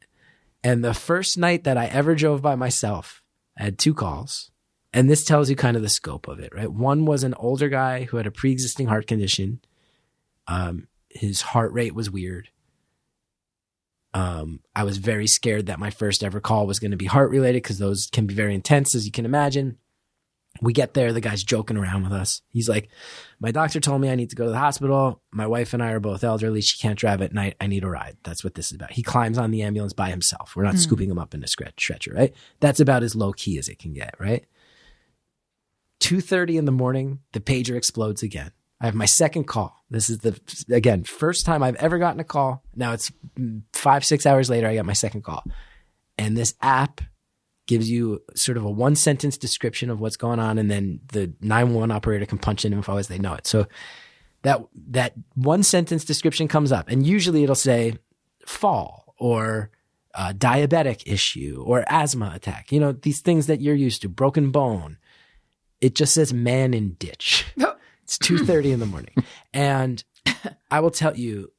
And the first night that I ever drove by myself, I had 2 calls. And this tells you kind of the scope of it, right? One was an older guy who had a pre-existing heart condition. His heart rate was weird. I was very scared that my first ever call was going to be heart related because those can be very intense, as you can imagine. We get there, the guy's joking around with us. He's like, my doctor told me I need to go to the hospital. My wife and I are both elderly. She can't drive at night. I need a ride. That's what this is about. He climbs on the ambulance by himself. We're not scooping him up in a stretcher, right? That's about as low key as it can get, right? 2:30 in the morning, the pager explodes again. I have my second call. This is again, first time I've ever gotten a call. Now it's 5-6 hours later, I got my second call. And this app gives you sort of a 1-sentence description of what's going on, and then the 911 operator can punch in info as they know it. So that 1-sentence description comes up, and usually it'll say fall or diabetic issue or asthma attack. You know, these things that you're used to, broken bone. It just says man in ditch. It's 2:30 in the morning. And I will tell you,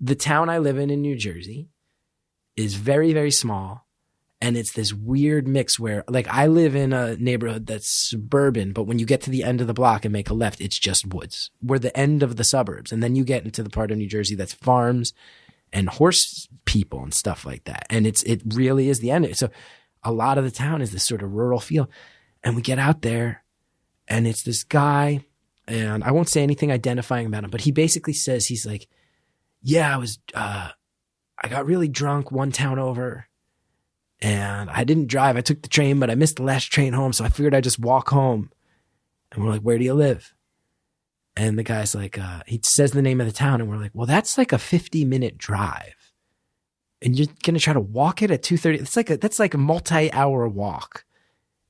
the town I live in New Jersey is very, very small. And it's this weird mix where, like, I live in a neighborhood that's suburban, but when you get to the end of the block and make a left, it's just woods. We're the end of the suburbs. And then you get into the part of New Jersey that's farms and horse people and stuff like that. And it really is the end. So a lot of the town is this sort of rural feel. And we get out there and it's this guy, and I won't say anything identifying about him, but he basically says, he's like, yeah, I got really drunk one town over. And I didn't drive. I took the train, but I missed the last train home. So I figured I'd just walk home. And we're like, where do you live? And the guy's like, he says the name of the town. And we're like, well, that's like a 50-minute drive. And you're going to try to walk it at 2:30. That's like a multi-hour walk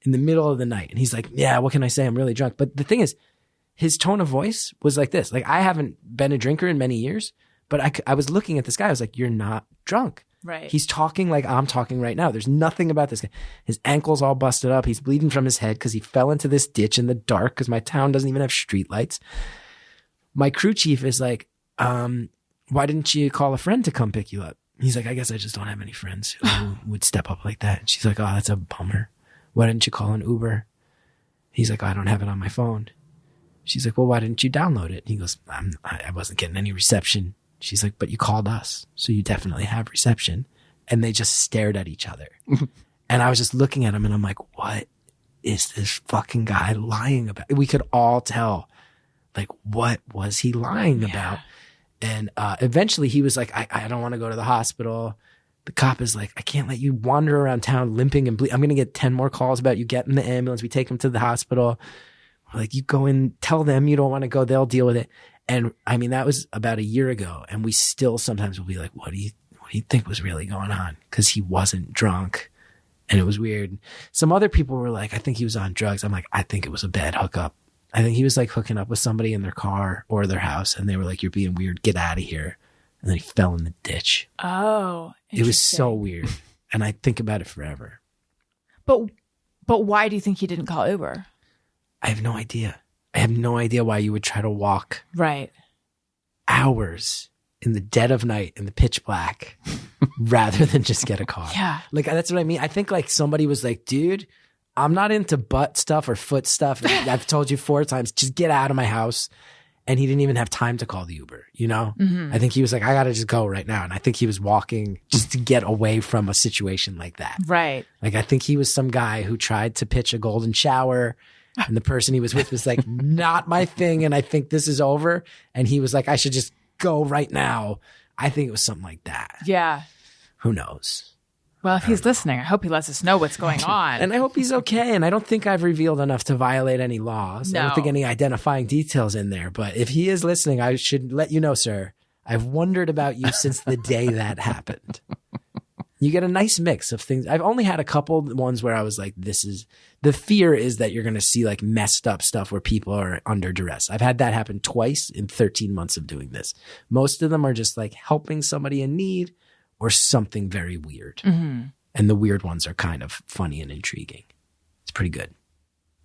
in the middle of the night. And he's like, yeah, what can I say? I'm really drunk. But the thing is, his tone of voice was like this. Like, I haven't been a drinker in many years, but I was looking at this guy. I was like, you're not drunk. Right. He's talking like I'm talking right now. There's nothing about this guy. His ankle's all busted up. He's bleeding from his head because he fell into this ditch in the dark because my town doesn't even have streetlights. My crew chief is like, why didn't you call a friend to come pick you up? He's like, I guess I just don't have any friends who would step up like that. And she's like, oh, that's a bummer. Why didn't you call an Uber? He's like, oh, I don't have it on my phone. She's like, well, why didn't you download it? He goes, I wasn't getting any reception. She's like, but you called us, so you definitely have reception. And they just stared at each other. And I was just looking at him and I'm like, what is this fucking guy lying about? We could all tell, like, what was he lying about? And eventually he was like, I don't want to go to the hospital. The cop is like, I can't let you wander around town limping and bleeding. I'm going to get 10 more calls about you getting the ambulance. We take him to the hospital. We're like, you go in, tell them you don't want to go. They'll deal with it. And I mean, that was about a year ago. And we still sometimes will be like, what do you think was really going on? Because he wasn't drunk. And it was weird. Some other people were like, I think he was on drugs. I'm like, I think it was a bad hookup. I think he was like hooking up with somebody in their car or their house. And they were like, you're being weird. Get out of here. And then he fell in the ditch. Oh, it was so weird. And I think about it forever. But why do you think he didn't call Uber? I have no idea. I have no idea why you would try to walk hours in the dead of night in the pitch black rather than just get a car. Yeah. Like, that's what I mean. I think like somebody was like, dude, I'm not into butt stuff or foot stuff. I've told you 4 times, just get out of my house. And he didn't even have time to call the Uber, you know? Mm-hmm. I think he was like, I got to just go right now. And I think he was walking just to get away from a situation like that. Right. Like, I think he was some guy who tried to pitch a golden shower. And the person he was with was like, not my thing. And I think this is over. And he was like, I should just go right now. I think it was something like that. Yeah. Who knows? Well, if he's listening, I hope he lets us know what's going on. And I hope he's okay. And I don't think I've revealed enough to violate any laws. No. I don't think any identifying details in there. But if he is listening, I should let you know, sir. I've wondered about you since the day that happened. You get a nice mix of things. I've only had a couple ones where I was like, the fear is that you're going to see like messed up stuff where people are under duress. I've had that happen twice in 13 months of doing this. Most of them are just like helping somebody in need or something very weird. Mm-hmm. And the weird ones are kind of funny and intriguing. It's pretty good.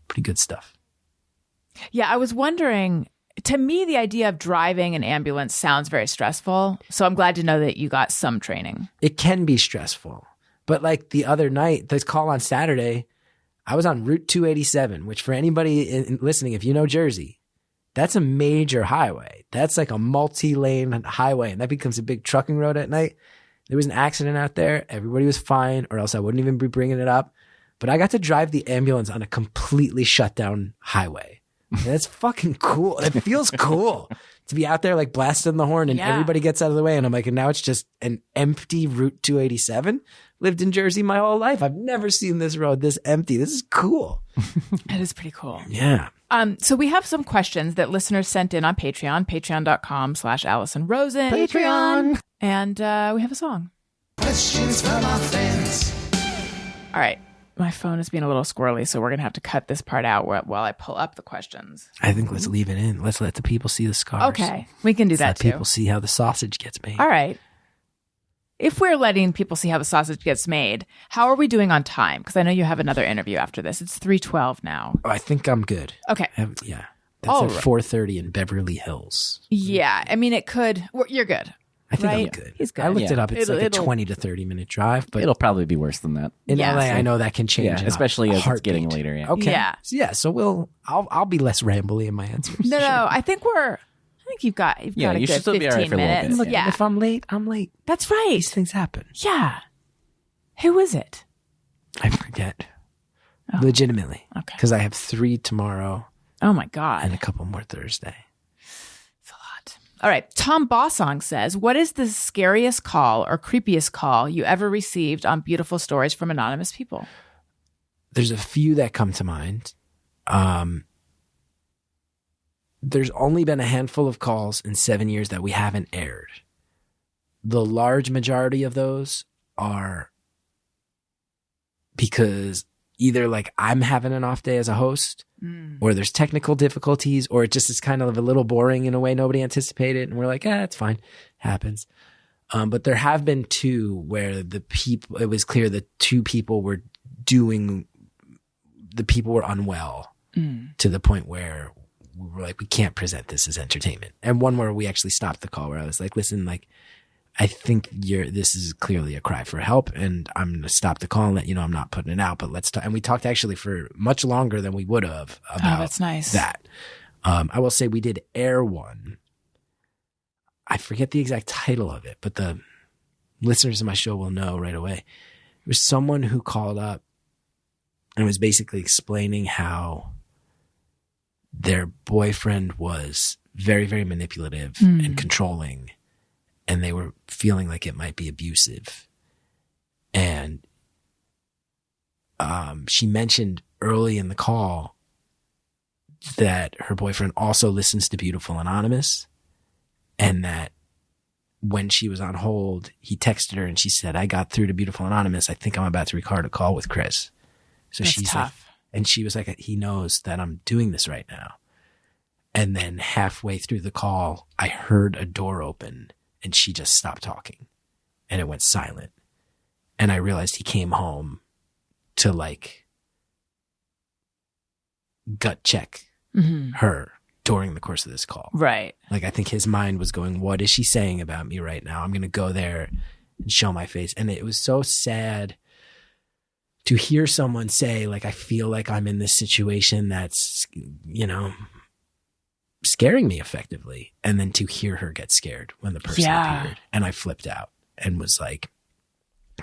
Pretty good stuff. Yeah, I was wondering, to me, the idea of driving an ambulance sounds very stressful. So I'm glad to know that you got some training. It can be stressful. But like the other night, this call on Saturday, I was on Route 287, which for anybody listening, if you know Jersey, that's a major highway. That's like a multi-lane highway, and that becomes a big trucking road at night. There was an accident out there. Everybody was fine, or else I wouldn't even be bringing it up. But I got to drive the ambulance on a completely shut down highway. And that's fucking cool. It feels cool to be out there like blasting the horn and everybody gets out of the way. And I'm like, and now it's just an empty Route 287. Lived in Jersey my whole life. I've never seen this road this empty. This is cool. That is pretty cool. Yeah. So we have some questions that listeners sent in on Patreon, patreon.com/Alison Rosen. Patreon. And we have a song. Questions from our fans. All right. My phone is being a little squirrely, so we're going to have to cut this part out while I pull up the questions. I think let's leave it in. Let's let the people see the scars. Okay. We can do Let's that let too. people see how the sausage gets made. All right. If we're letting people see how the sausage gets made, how are we doing on time? Because I know you have another interview after this. It's 3:12 now. Oh, I think I'm good. Okay. Yeah. That's at 4:30 in Beverly Hills. Yeah. I mean, it could. You're good. I think I'm Right? good. He's good. I looked Yeah. it up. It's like a It'll- 20 to 30 minute drive, but It'll probably be worse than that. in Yeah. LA, I know that can change. Yeah, in a especially as it's heartbeat. getting later. Yeah. Okay. Yeah. Yeah. So I'll be less rambly in my answers. No. I think you've got a Yeah, you good should still 15 be all right for a little minutes. bit. Look, Yeah. if I'm late, I'm late. That's right. These things happen. Yeah. Who is it? I forget. Legitimately. Okay. Because I have 3 tomorrow Oh my God. and a couple more Thursday. It's a lot. All right. Tom Bossong says, what is the scariest call or creepiest call you ever received on Beautiful Stories from Anonymous People? There's a few that come to mind. There's only been a handful of calls in 7 years that we haven't aired. The large majority of those are because either like I'm having an off day as a host, or there's technical difficulties, or it just is kind of a little boring in a way nobody anticipated, and we're like, it's fine, happens. But there have been 2 where it was clear that 2 people were unwell to the point where we were like, we can't present this as entertainment. And one where we actually stopped the call where I was like, listen, like, I think this is clearly a cry for help, and I'm going to stop the call and let you know I'm not putting it out, but let's talk. And we talked actually for much longer than we would have about that's nice. that. I will say we did air one. I forget the exact title of it, but the listeners of my show will know right away. It was someone who called up and was basically explaining how their boyfriend was very, very manipulative and controlling, and they were feeling like it might be abusive. And she mentioned early in the call that her boyfriend also listens to Beautiful Anonymous, and that when she was on hold, he texted her and she said, I got through to Beautiful Anonymous. I think I'm about to record a call with Chris. So That's she's tough. like, and she was like, he knows that I'm doing this right now. And then halfway through the call, I heard a door open and she just stopped talking and it went silent. And I realized he came home to like gut check her during the course of this call. Right. Like, I think his mind was going, what is she saying about me right now? I'm going to go there and show my face. And it was so sad to hear someone say, like, I feel like I'm in this situation that's, you know, scaring me effectively. And then to hear her get scared when the person appeared. And I flipped out and was like,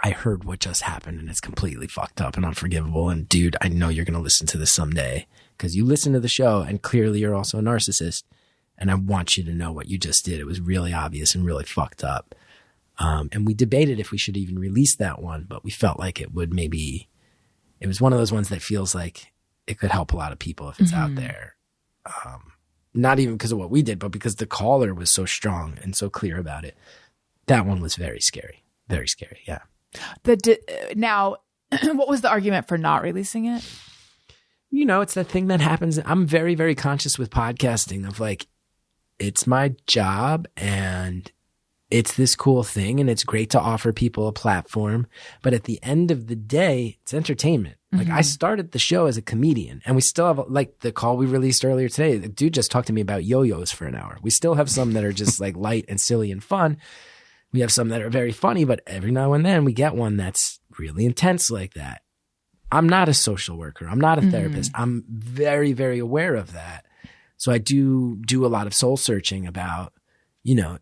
I heard what just happened and it's completely fucked up and unforgivable. And dude, I know you're going to listen to this someday because you listen to the show and clearly you're also a narcissist. And I want you to know what you just did. It was really obvious and really fucked up. And we debated if we should even release that one, but we felt like it would maybe, it was one of those ones that feels like it could help a lot of people if it's out there. Not even because of what we did, but because the caller was so strong and so clear about it. That one was very scary. Very scary. Yeah. Now, what was the argument for not releasing it? You know, it's that thing that happens. I'm very, very conscious with podcasting of like, it's my job and it's this cool thing and it's great to offer people a platform. But at the end of the day, it's entertainment. Like I started the show as a comedian and we still have like the call we released earlier today. The dude just talked to me about yo-yos for an hour. We still have some that are just like light and silly and fun. We have some that are very funny, but every now and then we get one that's really intense like that. I'm not a social worker. I'm not a therapist. I'm very, very aware of that. So I do a lot of soul searching about, you know,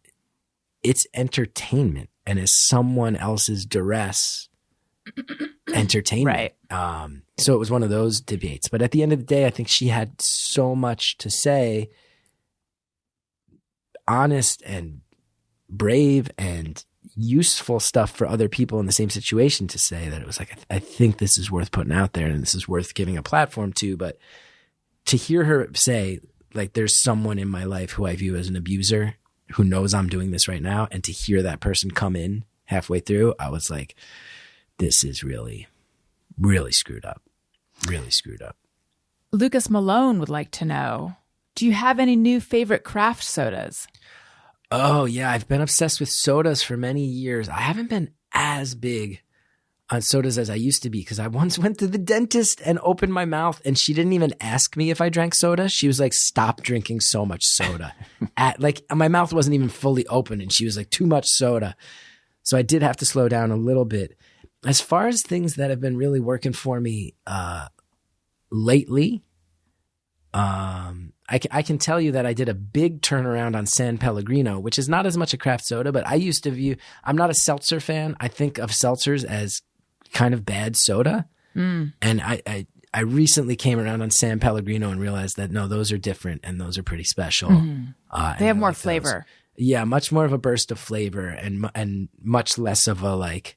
it's entertainment and is someone else's duress entertainment. Right. So it was one of those debates. But at the end of the day, I think she had so much to say, honest and brave and useful stuff for other people in the same situation to say that it was like, I think this is worth putting out there and this is worth giving a platform to. But to hear her say, like, there's someone in my life who I view as an abuser who knows I'm doing this right now, and to hear that person come in halfway through, I was like, this is really, really screwed up. Really screwed up. Lucas Malone would like to know, do you have any new favorite craft sodas? Oh, yeah. I've been obsessed with sodas for many years. I haven't been as big on sodas as I used to be because I once went to the dentist and opened my mouth and she didn't even ask me if I drank soda. She was like, stop drinking so much soda. My mouth wasn't even fully open and she was like, too much soda. So I did have to slow down a little bit. As far as things that have been really working for me lately, I can tell you that I did a big turnaround on San Pellegrino, which is not as much a craft soda, but I used to view, I'm not a seltzer fan. I think of seltzers as kind of bad soda. And I recently came around on San Pellegrino and realized that no, those are different and those are pretty special. They have more flavor. Yeah, much more of a burst of flavor and much less of a like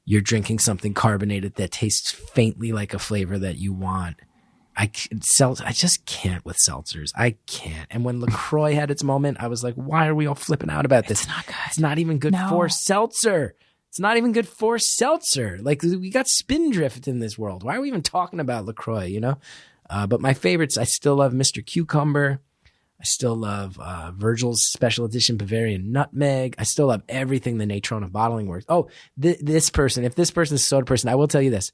you're drinking something carbonated that tastes faintly like a flavor that you want. I just can't with seltzers. I can't. And when LaCroix had its moment, I was like, why are we all flipping out about this? It's not good. It's not even good for seltzer. It's not even good for seltzer. Like, we got Spindrift in this world. Why are we even talking about LaCroix, you know? But my favorites, I still love Mr. Cucumber. I still love Virgil's Special Edition Bavarian Nutmeg. I still love everything the Natrona Bottling Works. Oh, this person, if this person's a soda person, I will tell you this.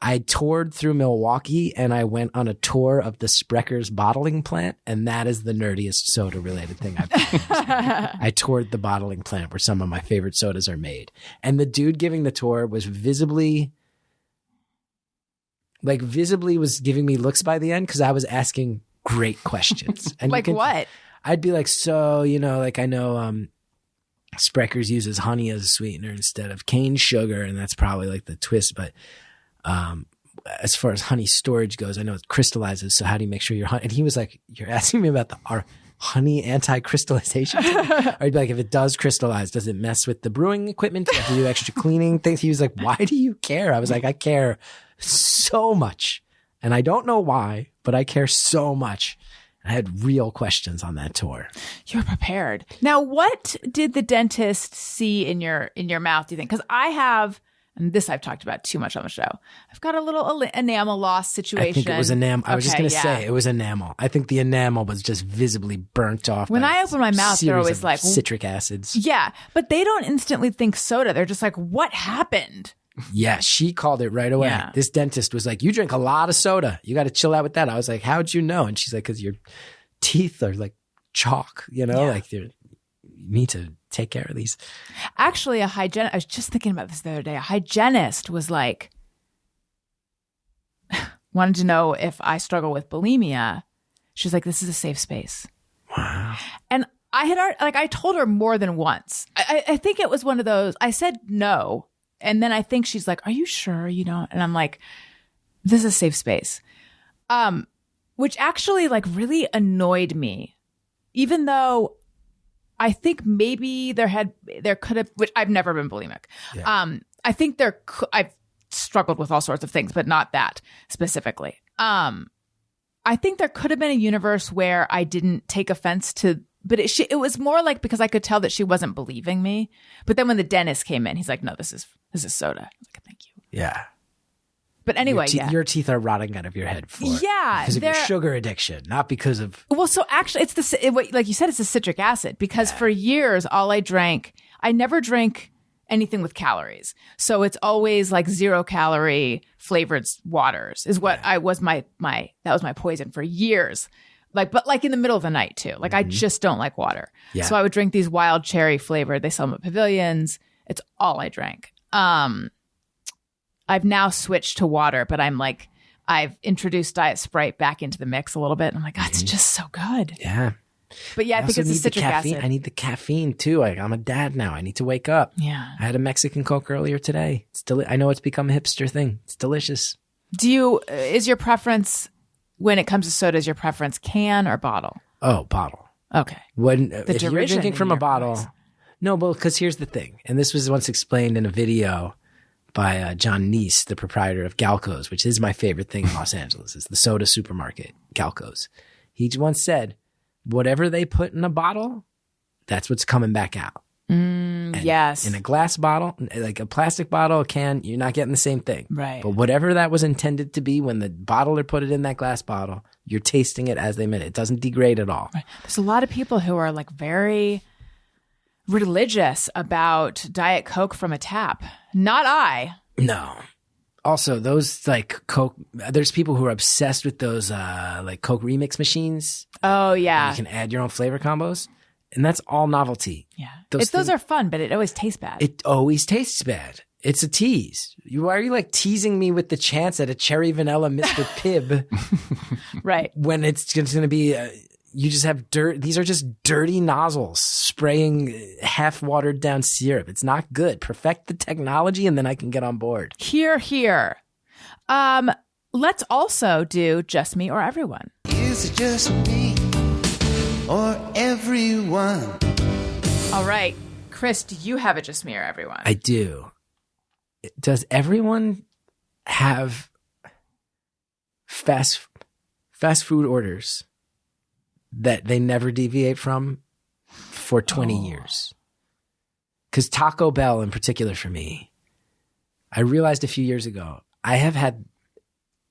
I toured through Milwaukee and I went on a tour of the Sprecher's bottling plant, and that is the nerdiest soda-related thing I've done. I toured the bottling plant where some of my favorite sodas are made. And the dude giving the tour was visibly was giving me looks by the end because I was asking great questions. And like what? I'd be like, so, you know, like I know Sprecher's uses honey as a sweetener instead of cane sugar, and that's probably like the twist, but as far as honey storage goes, I know it crystallizes. So how do you make sure your honey? And he was like, you're asking me about our honey anti-crystallization? Or he'd be like, if it does crystallize, does it mess with the brewing equipment? Do you have to do extra cleaning things? He was like, why do you care? I was like, I care so much. And I don't know why, but I care so much. I had real questions on that tour. You're prepared. Now, what did the dentist see in your mouth, do you think? Because I have... and this I've talked about too much on the show. I've got a little enamel loss situation. I think it was enamel. I was just going to say it was enamel. I think the enamel was just visibly burnt off. When I open my mouth, they're always like citric acids. Yeah, but they don't instantly think soda. They're just like, what happened? Yeah, she called it right away. Yeah. This dentist was like, you drink a lot of soda. You got to chill out with that. I was like, how'd you know? And she's like, because your teeth are like chalk, you know, like you need to take care of these. Actually, a hygienist, I was just thinking about this the other day. A hygienist was like, wanted to know if I struggle with bulimia. She's like, this is a safe space. Wow. And I had, I told her more than once. I think it was one of those, I said no. And then I think she's like, are you sure you don't? And I'm like, this is a safe space. Which actually like really annoyed me, even though I think maybe there could have, which I've never been bulimic. Yeah. I think I've struggled with all sorts of things, but not that specifically. I think there could have been a universe where I didn't take offense to, but it was more like because I could tell that she wasn't believing me. But then when the dentist came in, he's like, no, this is soda. I was like, thank you. Yeah. But anyway, your teeth are rotting out of your head because of your sugar addiction, not because of. Well, so actually, it's like you said, it's the citric acid because for years, I never drank anything with calories. So it's always like 0 calorie flavored waters is what that was my poison for years. But in the middle of the night too. Like I just don't like water. Yeah. So I would drink these wild cherry flavored. They sell them at pavilions. It's all I drank. I've now switched to water, but I've introduced Diet Sprite back into the mix a little bit. And I'm like, God, it's just so good. Yeah. But yeah, I think it's the citric acid. I need the caffeine too. I'm a dad now. I need to wake up. Yeah. I had a Mexican Coke earlier today. I know it's become a hipster thing. It's delicious. Is your preference when it comes to soda, is your preference can or bottle? Oh, bottle. Okay. If you're drinking from a bottle, no, but because here's the thing. And this was once explained in a video by John Neese, the proprietor of Galco's, which is my favorite thing in Los Angeles, is the soda supermarket, Galco's. He once said, whatever they put in a bottle, that's what's coming back out. Yes. In a glass bottle, like a plastic bottle, a can, you're not getting the same thing. Right. But whatever that was intended to be when the bottler put it in that glass bottle, you're tasting it as they meant it. It doesn't degrade at all. Right. There's a lot of people who are very religious about Diet Coke from a tap. Not I. No. Also, those Coke, there's people who are obsessed with those Coke remix machines. Oh, yeah. You can add your own flavor combos. And that's all novelty. Yeah. Those are fun, but it always tastes bad. It always tastes bad. It's a tease. Why are you teasing me with the chance at a cherry vanilla Mr. Pibb? Right. When it's going to be, you just have dirt. These are just dirty nozzles spraying half watered down syrup. It's not good. Perfect the technology and then I can get on board. Here. Let's also do Just Me or Everyone. Is it just me or everyone? All right. Chris, do you have a Just Me or Everyone? I do. Does everyone have fast food orders that they never deviate from for 20 years? Because Taco Bell in particular for me, I realized a few years ago, I have had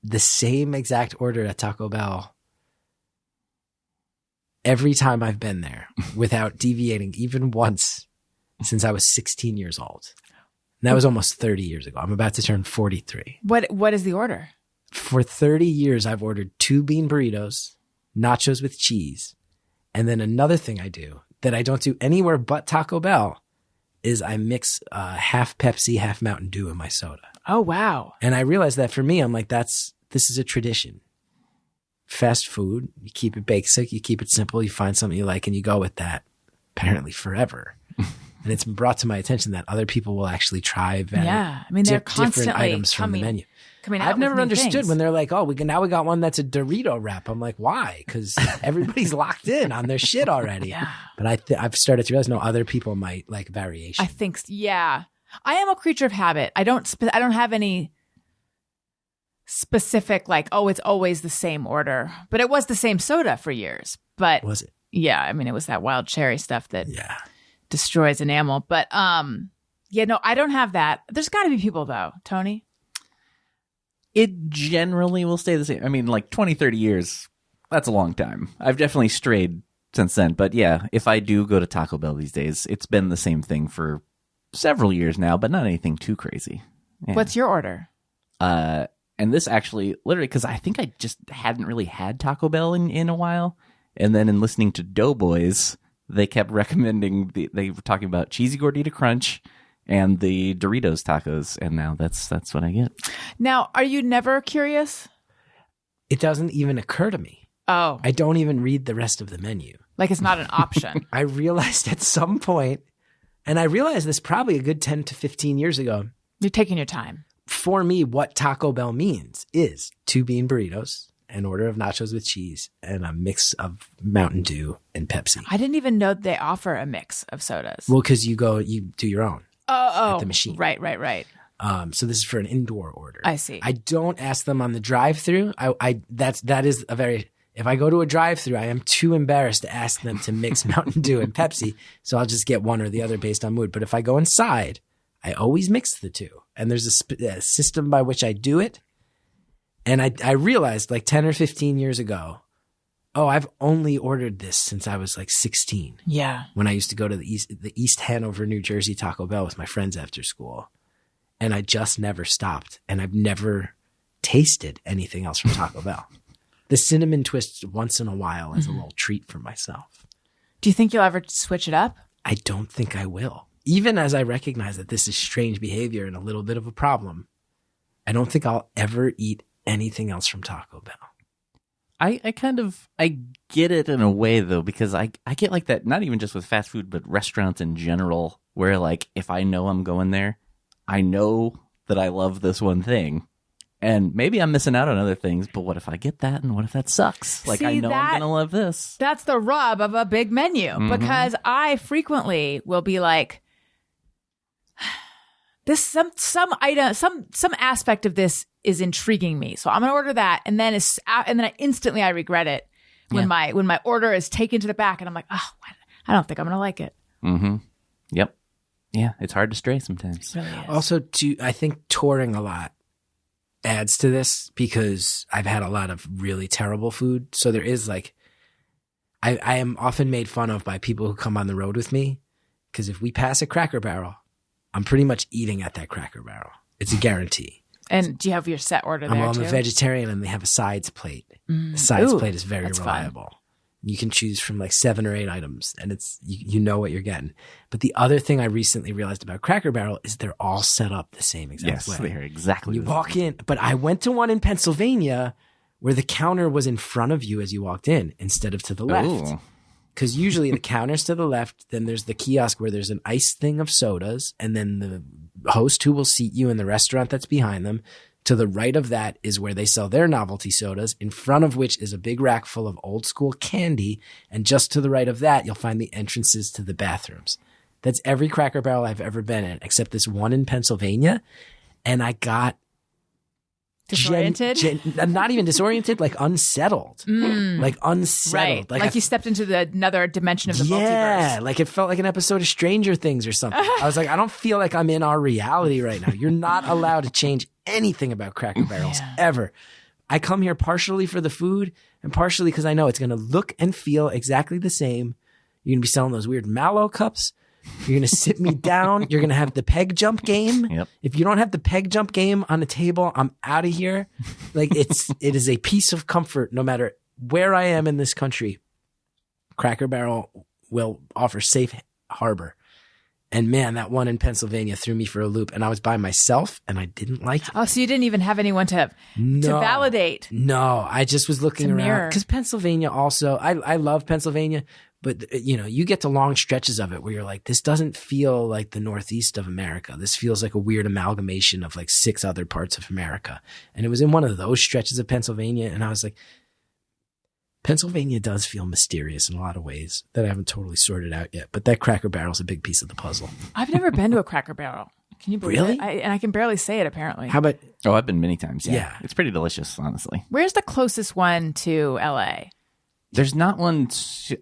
the same exact order at Taco Bell every time I've been there without deviating even once since I was 16 years old. And that was almost 30 years ago. I'm about to turn 43. What is the order? For 30 years, I've ordered 2 bean burritos, nachos with cheese. And then another thing I do that I don't do anywhere but Taco Bell is I mix half Pepsi, half Mountain Dew in my soda. Oh, wow. And I realized that for me, I'm like, this is a tradition. Fast food, you keep it basic, you keep it simple, you find something you like and you go with that apparently forever. And it's been brought to my attention that other people will actually try they're constantly different items from the menu. I've never understood when they're like, oh, we got one that's a Dorito wrap. I'm like, why? Because everybody's locked in on their shit already. Yeah. But I've started to realize, no, other people might like variation. I think, yeah. I am a creature of habit. I don't have any specific it's always the same order. But it was the same soda for years. But was it? Yeah, I mean, it was that wild cherry stuff that destroys enamel. But I don't have that. There's got to be people though, Tony. It generally will stay the same. I mean, 20, 30 years, that's a long time. I've definitely strayed since then. But yeah, if I do go to Taco Bell these days, it's been the same thing for several years now, but not anything too crazy. Yeah. What's your order? And this actually, literally, because I think I just hadn't really had Taco Bell in a while. And then in listening to Doughboys, they kept recommending, they were talking about Cheesy Gordita Crunch and the Doritos tacos, and now that's what I get. Now, are you never curious? It doesn't even occur to me. Oh. I don't even read the rest of the menu. Like it's not an option. I realized at some point, and I realized this probably a good 10 to 15 years ago. You're taking your time. For me, what Taco Bell means is 2 bean burritos, an order of nachos with cheese, and a mix of Mountain Dew and Pepsi. I didn't even know they offer a mix of sodas. Well, because you do your own. At the machine. Right. So this is for an indoor order. I see. I don't ask them on the drive-through. That is a very, if I go to a drive-through, I am too embarrassed to ask them to mix Mountain Dew and Pepsi. So I'll just get one or the other based on mood. But if I go inside, I always mix the two. And there's a system by which I do it. And I realized like 10 or 15 years ago, oh, I've only ordered this since I was like 16. Yeah. When I used to go to the East Hanover, New Jersey Taco Bell with my friends after school. And I just never stopped. And I've never tasted anything else from Taco Bell. The cinnamon twist once in a while as a little treat for myself. Do you think you'll ever switch it up? I don't think I will. Even as I recognize that this is strange behavior and a little bit of a problem, I don't think I'll ever eat anything else from Taco Bell. I get it in a way though, because I get like that, not even just with fast food, but restaurants in general, where like if I know I'm going there, I know that I love this one thing. And maybe I'm missing out on other things, but what if I get that and what if that sucks? Like, I know I'm going to love this. That's the rub of a big menu because I frequently will be like, this some item, some aspect of this is intriguing me, so I'm gonna order that, and then I instantly regret it when my order is taken to the back, and I'm like, oh, I don't think I'm gonna like it. Mm-hmm. Yep. Yeah, it's hard to stray sometimes. It really is. Also, I think touring a lot adds to this because I've had a lot of really terrible food. So there is like, I am often made fun of by people who come on the road with me because if we pass a Cracker Barrel, I'm pretty much eating at that Cracker Barrel. It's a guarantee. And do you have your set order there I'm too? a vegetarian and they have a sides plate. The sides plate is very reliable. Fun. You can choose from like 7 or 8 items and it's you know what you're getting. But the other thing I recently realized about Cracker Barrel is they're all set up the same exact way. Yes, they're exactly You the walk same. in, but I went to one in Pennsylvania where the counter was in front of you as you walked in instead of to the left. Ooh. Because usually the counter's to the left, then there's the kiosk where there's an ice thing of sodas, and then the host who will seat you in the restaurant that's behind them. To the right of that is where they sell their novelty sodas, in front of which is a big rack full of old school candy, and just to the right of that, you'll find the entrances to the bathrooms. That's every Cracker Barrel I've ever been in, except this one in Pennsylvania, and I got disoriented? Not even disoriented, like unsettled. Like unsettled. Right. Like you stepped into another dimension of the multiverse. Yeah, like it felt like an episode of Stranger Things or something. I was like, I don't feel like I'm in our reality right now. You're not allowed to change anything about Cracker Barrels ever. I come here partially for the food and partially because I know it's going to look and feel exactly the same. You're going to be selling those weird Mallow cups. You're going to sit me down. You're going to have the peg jump game. Yep. If you don't have the peg jump game on the table, I'm out of here. Like it is a piece of comfort no matter where I am in this country. Cracker Barrel will offer safe harbor. And man, that one in Pennsylvania threw me for a loop and I was by myself and I didn't like it. Oh, so you didn't even have anyone to validate. No, I just was looking around mirror. because Pennsylvania also, I love Pennsylvania, but you know, you get to long stretches of it where you're like, this doesn't feel like the Northeast of America. This feels like a weird amalgamation of like 6 other parts of America. And it was in one of those stretches of Pennsylvania. And I was like, Pennsylvania does feel mysterious in a lot of ways that I haven't totally sorted out yet. But that Cracker Barrel is a big piece of the puzzle. I've never been to a Cracker Barrel. Can you believe Really? it? And I can barely say it, apparently. How about, Oh, I've been many times. Yeah. It's pretty delicious, honestly. Where's the closest one to LA? There's not one.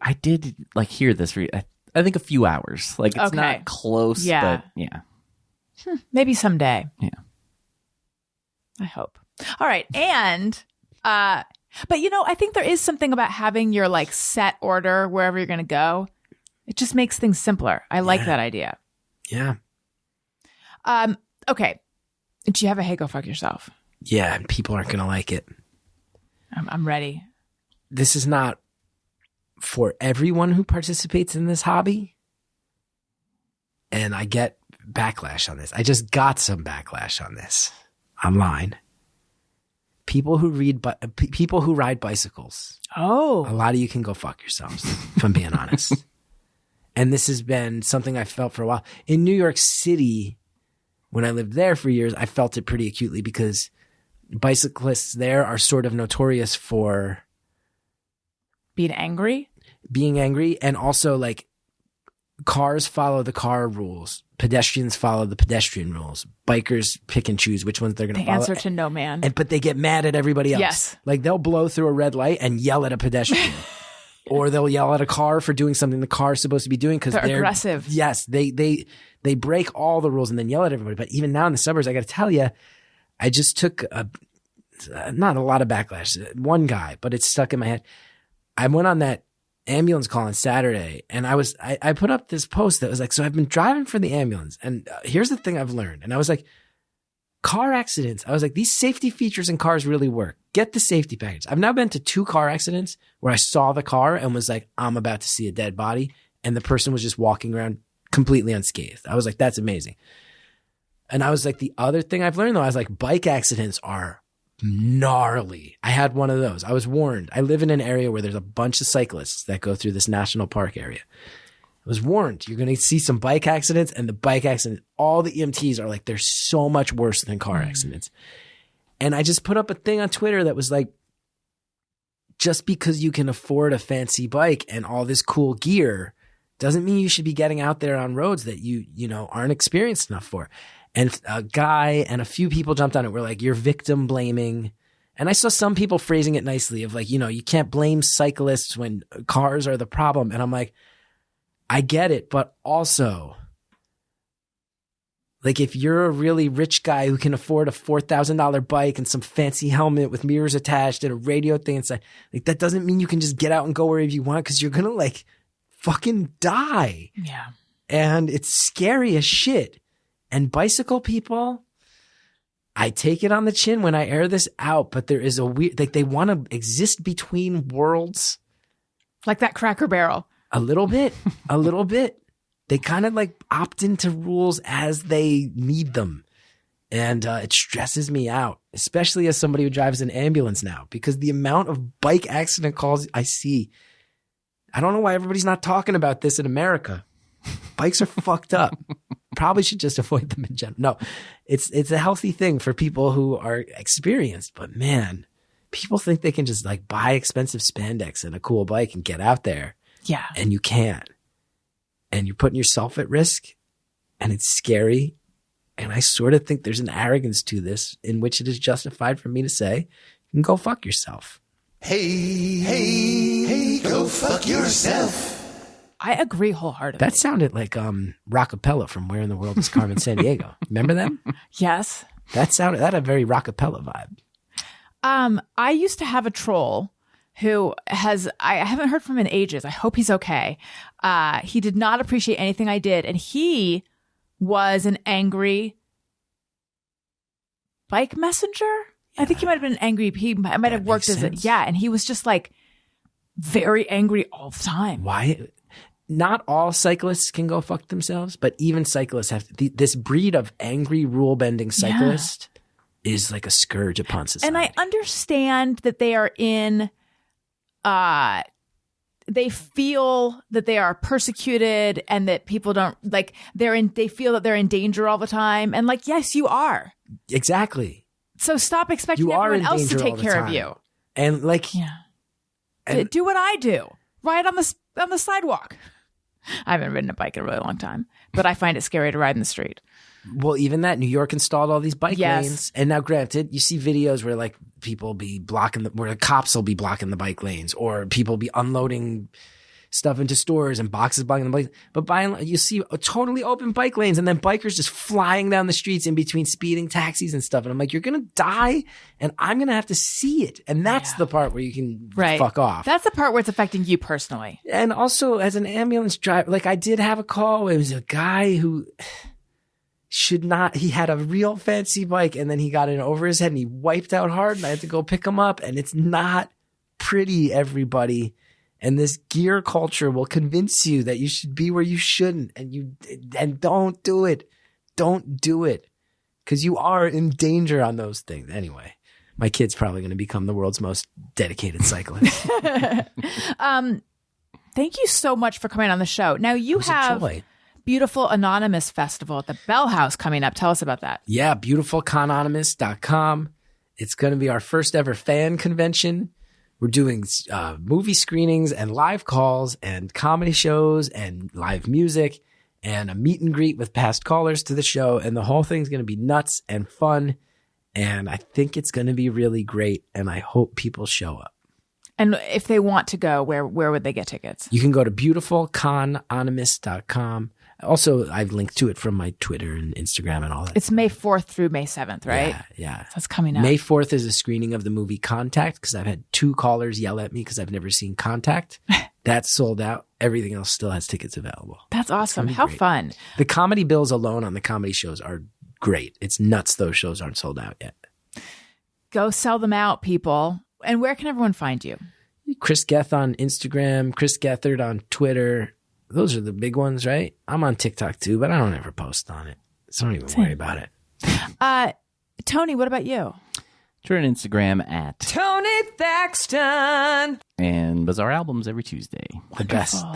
I did like hear this. I think a few hours. Like it's Okay. not close. Yeah. But yeah. Maybe someday. Yeah. I hope. All right. And, but you know, I think there is something about having your like set order wherever you're going to go. It just makes things simpler. I like that idea. yeah. Okay. Do you have a hey, go fuck yourself? Yeah. And people aren't going to like it. I'm ready. This is not for everyone who participates in this hobby. And I get backlash on this. I just got some backlash on this online. People who ride bicycles. Oh. A lot of you can go fuck yourselves, if I'm being honest. And this has been something I felt for a while. In New York City, when I lived there for years, I felt it pretty acutely because bicyclists there are sort of notorious for Being angry? being angry, and also like cars follow the car rules, pedestrians follow the pedestrian rules, bikers pick and choose which ones they're going to The follow. answer to no, man. But they get mad at everybody else. Yes. Like they'll blow through a red light and yell at a pedestrian. Or they'll yell at a car for doing something the car's supposed to be doing because They're aggressive. Yes, they break all the rules and then yell at everybody. But even now in the suburbs, I got to tell you, I just took not a lot of backlash. One guy, but it's stuck in my head. I went on that ambulance call on Saturday, and I put up this post that was like, so I've been driving for the ambulance, and here's the thing I've learned. And I was like, car accidents. I was like, these safety features in cars really work. Get the safety package. I've now been to 2 car accidents where I saw the car and was like, I'm about to see a dead body. And the person was just walking around completely unscathed. I was like, that's amazing. And I was like, the other thing I've learned though, I was like, bike accidents are gnarly. I had one of those. I was warned. I live in an area where there's a bunch of cyclists that go through this national park area. I was warned, you're going to see some bike accidents, and the bike accidents, all the EMTs are like, they're so much worse than car accidents. And I just put up a thing on Twitter that was like, just because you can afford a fancy bike and all this cool gear doesn't mean you should be getting out there on roads that you know, aren't experienced enough for. And a guy and a few people jumped on it. Were like, you're victim blaming. And I saw some people phrasing it nicely of like, you know, you can't blame cyclists when cars are the problem. And I'm like, I get it, but also, like, if you're a really rich guy who can afford a $4,000 bike and some fancy helmet with mirrors attached and a radio thing inside, like, that doesn't mean you can just get out and go wherever you want, because you're gonna like fucking die. Yeah, and it's scary as shit. And bicycle people, I take it on the chin when I air this out, but there is a weird, like, they want to exist between worlds, like that Cracker Barrel. A little bit. They kind of like opt into rules as they need them. And it stresses me out, especially as somebody who drives an ambulance now, because the amount of bike accident calls I see, I don't know why everybody's not talking about this in America. Bikes are fucked up. Probably should just avoid them in general. No, it's a healthy thing for people who are experienced, but man, people think they can just like buy expensive spandex and a cool bike and get out there. Yeah. And you can't. And you're putting yourself at risk, and it's scary. And I sort of think there's an arrogance to this in which it is justified for me to say, you can go fuck yourself. Hey, go fuck yourself. I agree wholeheartedly. That sounded like Rockapella from Where in the World is Carmen Sandiego. Remember them? Yes. That had a very Rockapella vibe. I used to have a troll who I haven't heard from him in ages. I hope he's okay. He did not appreciate anything I did. And he was an angry bike messenger. Yeah. I think he might have been angry. He might have worked as and he was just like very angry all the time. Why? Not all cyclists can go fuck themselves, but even cyclists have this breed of angry rule bending cyclist is like a scourge upon society. And I understand that they are in, they feel that they are persecuted and that people don't like, they feel that they're in danger all the time. And like, yes, you are. Exactly. So stop expecting everyone else to take care of you. And like, do what I do. Ride on the sidewalk. I haven't ridden a bike in a really long time, but I find it scary to ride in the street. Well, even that, New York installed all these bike lanes. And now granted, you see videos where like people be blocking where the cops will be blocking the bike lanes, or people be unloading stuff into stores and boxes blocking the bike. But by and large, you see a totally open bike lanes, and then bikers just flying down the streets in between speeding taxis and stuff. And I'm like, you're going to die and I'm going to have to see it. And that's the part where you can fuck off. That's the part where it's affecting you personally. And also as an ambulance driver, like I did have a call. It was a guy who he had a real fancy bike, and then he got in over his head and he wiped out hard, and I had to go pick him up. And it's not pretty, everybody. And this gear culture will convince you that you should be where you shouldn't. And don't do it. Don't do it. Because you are in danger on those things. Anyway, my kid's probably going to become the world's most dedicated cyclist. Thank you so much for coming on the show. Now you have Beautiful Anonymous Festival at the Bell House coming up. Tell us about that. Yeah, beautifulconanonymous.com. It's going to be our first ever fan convention. We're doing movie screenings and live calls and comedy shows and live music and a meet and greet with past callers to the show. And the whole thing's going to be nuts and fun. And I think it's going to be really great. And I hope people show up. And if they want to go, where would they get tickets? You can go to beautifulconanonymous.com. Also, I've linked to it from my Twitter and Instagram and all that. It's May 4th through May 7th, right? Yeah. So it's coming up. May 4th is a screening of the movie Contact, because I've had 2 callers yell at me because I've never seen Contact. That's sold out. Everything else still has tickets available. That's awesome. How great. fun. The comedy bills alone on the comedy shows are great. It's nuts those shows aren't sold out yet. Go sell them out, people. And where can everyone find you? Chris Geth on Instagram, Chris Gethard on Twitter. Those are the big ones, right? I'm on TikTok too, but I don't ever post on it. So don't even worry about it. Tony, what about you? Twitter and Instagram at Tony Thaxton. and Bizarre Albums every Tuesday. The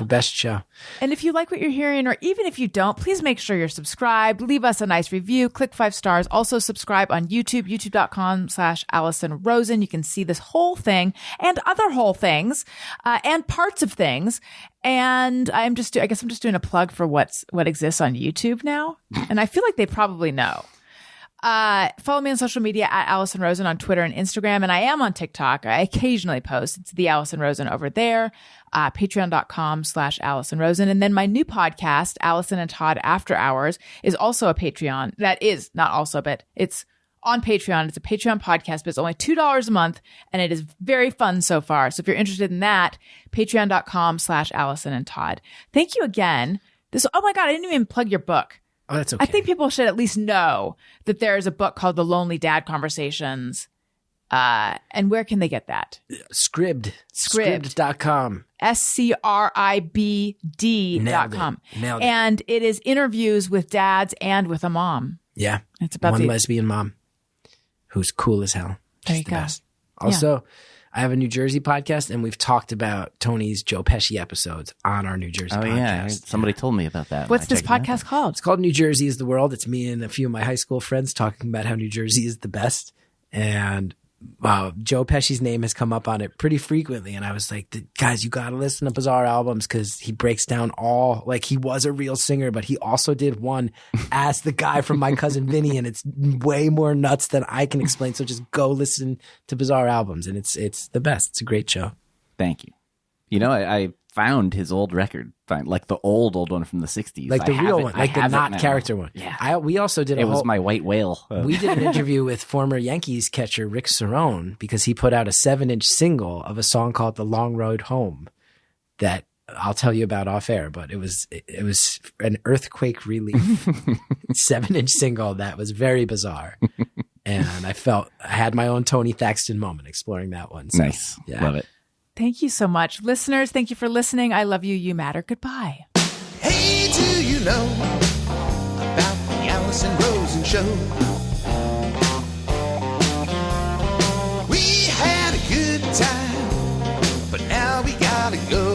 best show. And if you like what you're hearing, or even if you don't, please make sure you're subscribed. Leave us a nice review. Click 5 stars. Also subscribe on YouTube, youtube.com/Alison Rosen. You can see this whole thing and other whole things and parts of things. And I guess I'm just doing a plug for what exists on YouTube now. And I feel like they probably know. Follow me on social media at Alison Rosen on Twitter and Instagram. And I am on TikTok. I occasionally post. It's the Alison Rosen over there. Patreon.com/Alison Rosen. And then my new podcast, Alison and Todd After Hours, is also a Patreon. That is not also, but it's on Patreon. It's a Patreon podcast, but it's only $2 a month. And it is very fun so far. So if you're interested in that, patreon.com/Alison and Todd. Thank you again. Oh my God, I didn't even plug your book. Oh, that's okay. I think people should at least know that there is a book called The Lonely Dad Conversations. And where can they get that? Scribd. Scribd. Scribd.com. SCRIBD.com. Nailed it. And it is interviews with dads and with a mom. Yeah. It's about one lesbian mom who's cool as hell. There She's you the go. best. Also, I have a New Jersey podcast, and we've talked about Tony's Joe Pesci episodes on our New Jersey Oh, podcast. yeah. Somebody told me about that. What's I this checked it out. podcast called? It's called New Jersey is the World. It's me and a few of my high school friends talking about how New Jersey is the best. And Joe Pesci's name has come up on it pretty frequently. And I was like, guys, you got to listen to Bizarre Albums, because he breaks down he was a real singer, but he also did one as the guy from My Cousin Vinny. And it's way more nuts than I can explain. So just go listen to Bizarre Albums. And it's the best. It's a great show. Thank you. You know, I found his old record, like the old one from the 60s. Like the I real have it- one, I like the have it not now. character one. Yeah. We also did It was my white whale. We did an interview with former Yankees catcher Rick Cerrone, because he put out a 7-inch single of a song called The Long Road Home that I'll tell you about off air, but it was an earthquake relief 7-inch single that was very bizarre. And I had my own Tony Thaxton moment exploring that one. So, Nice. yeah. Love it. Thank you so much. Listeners, thank you for listening. I love you. You matter. Goodbye. Hey, do you know about the Alison Rosen show? We had a good time, but now we gotta go.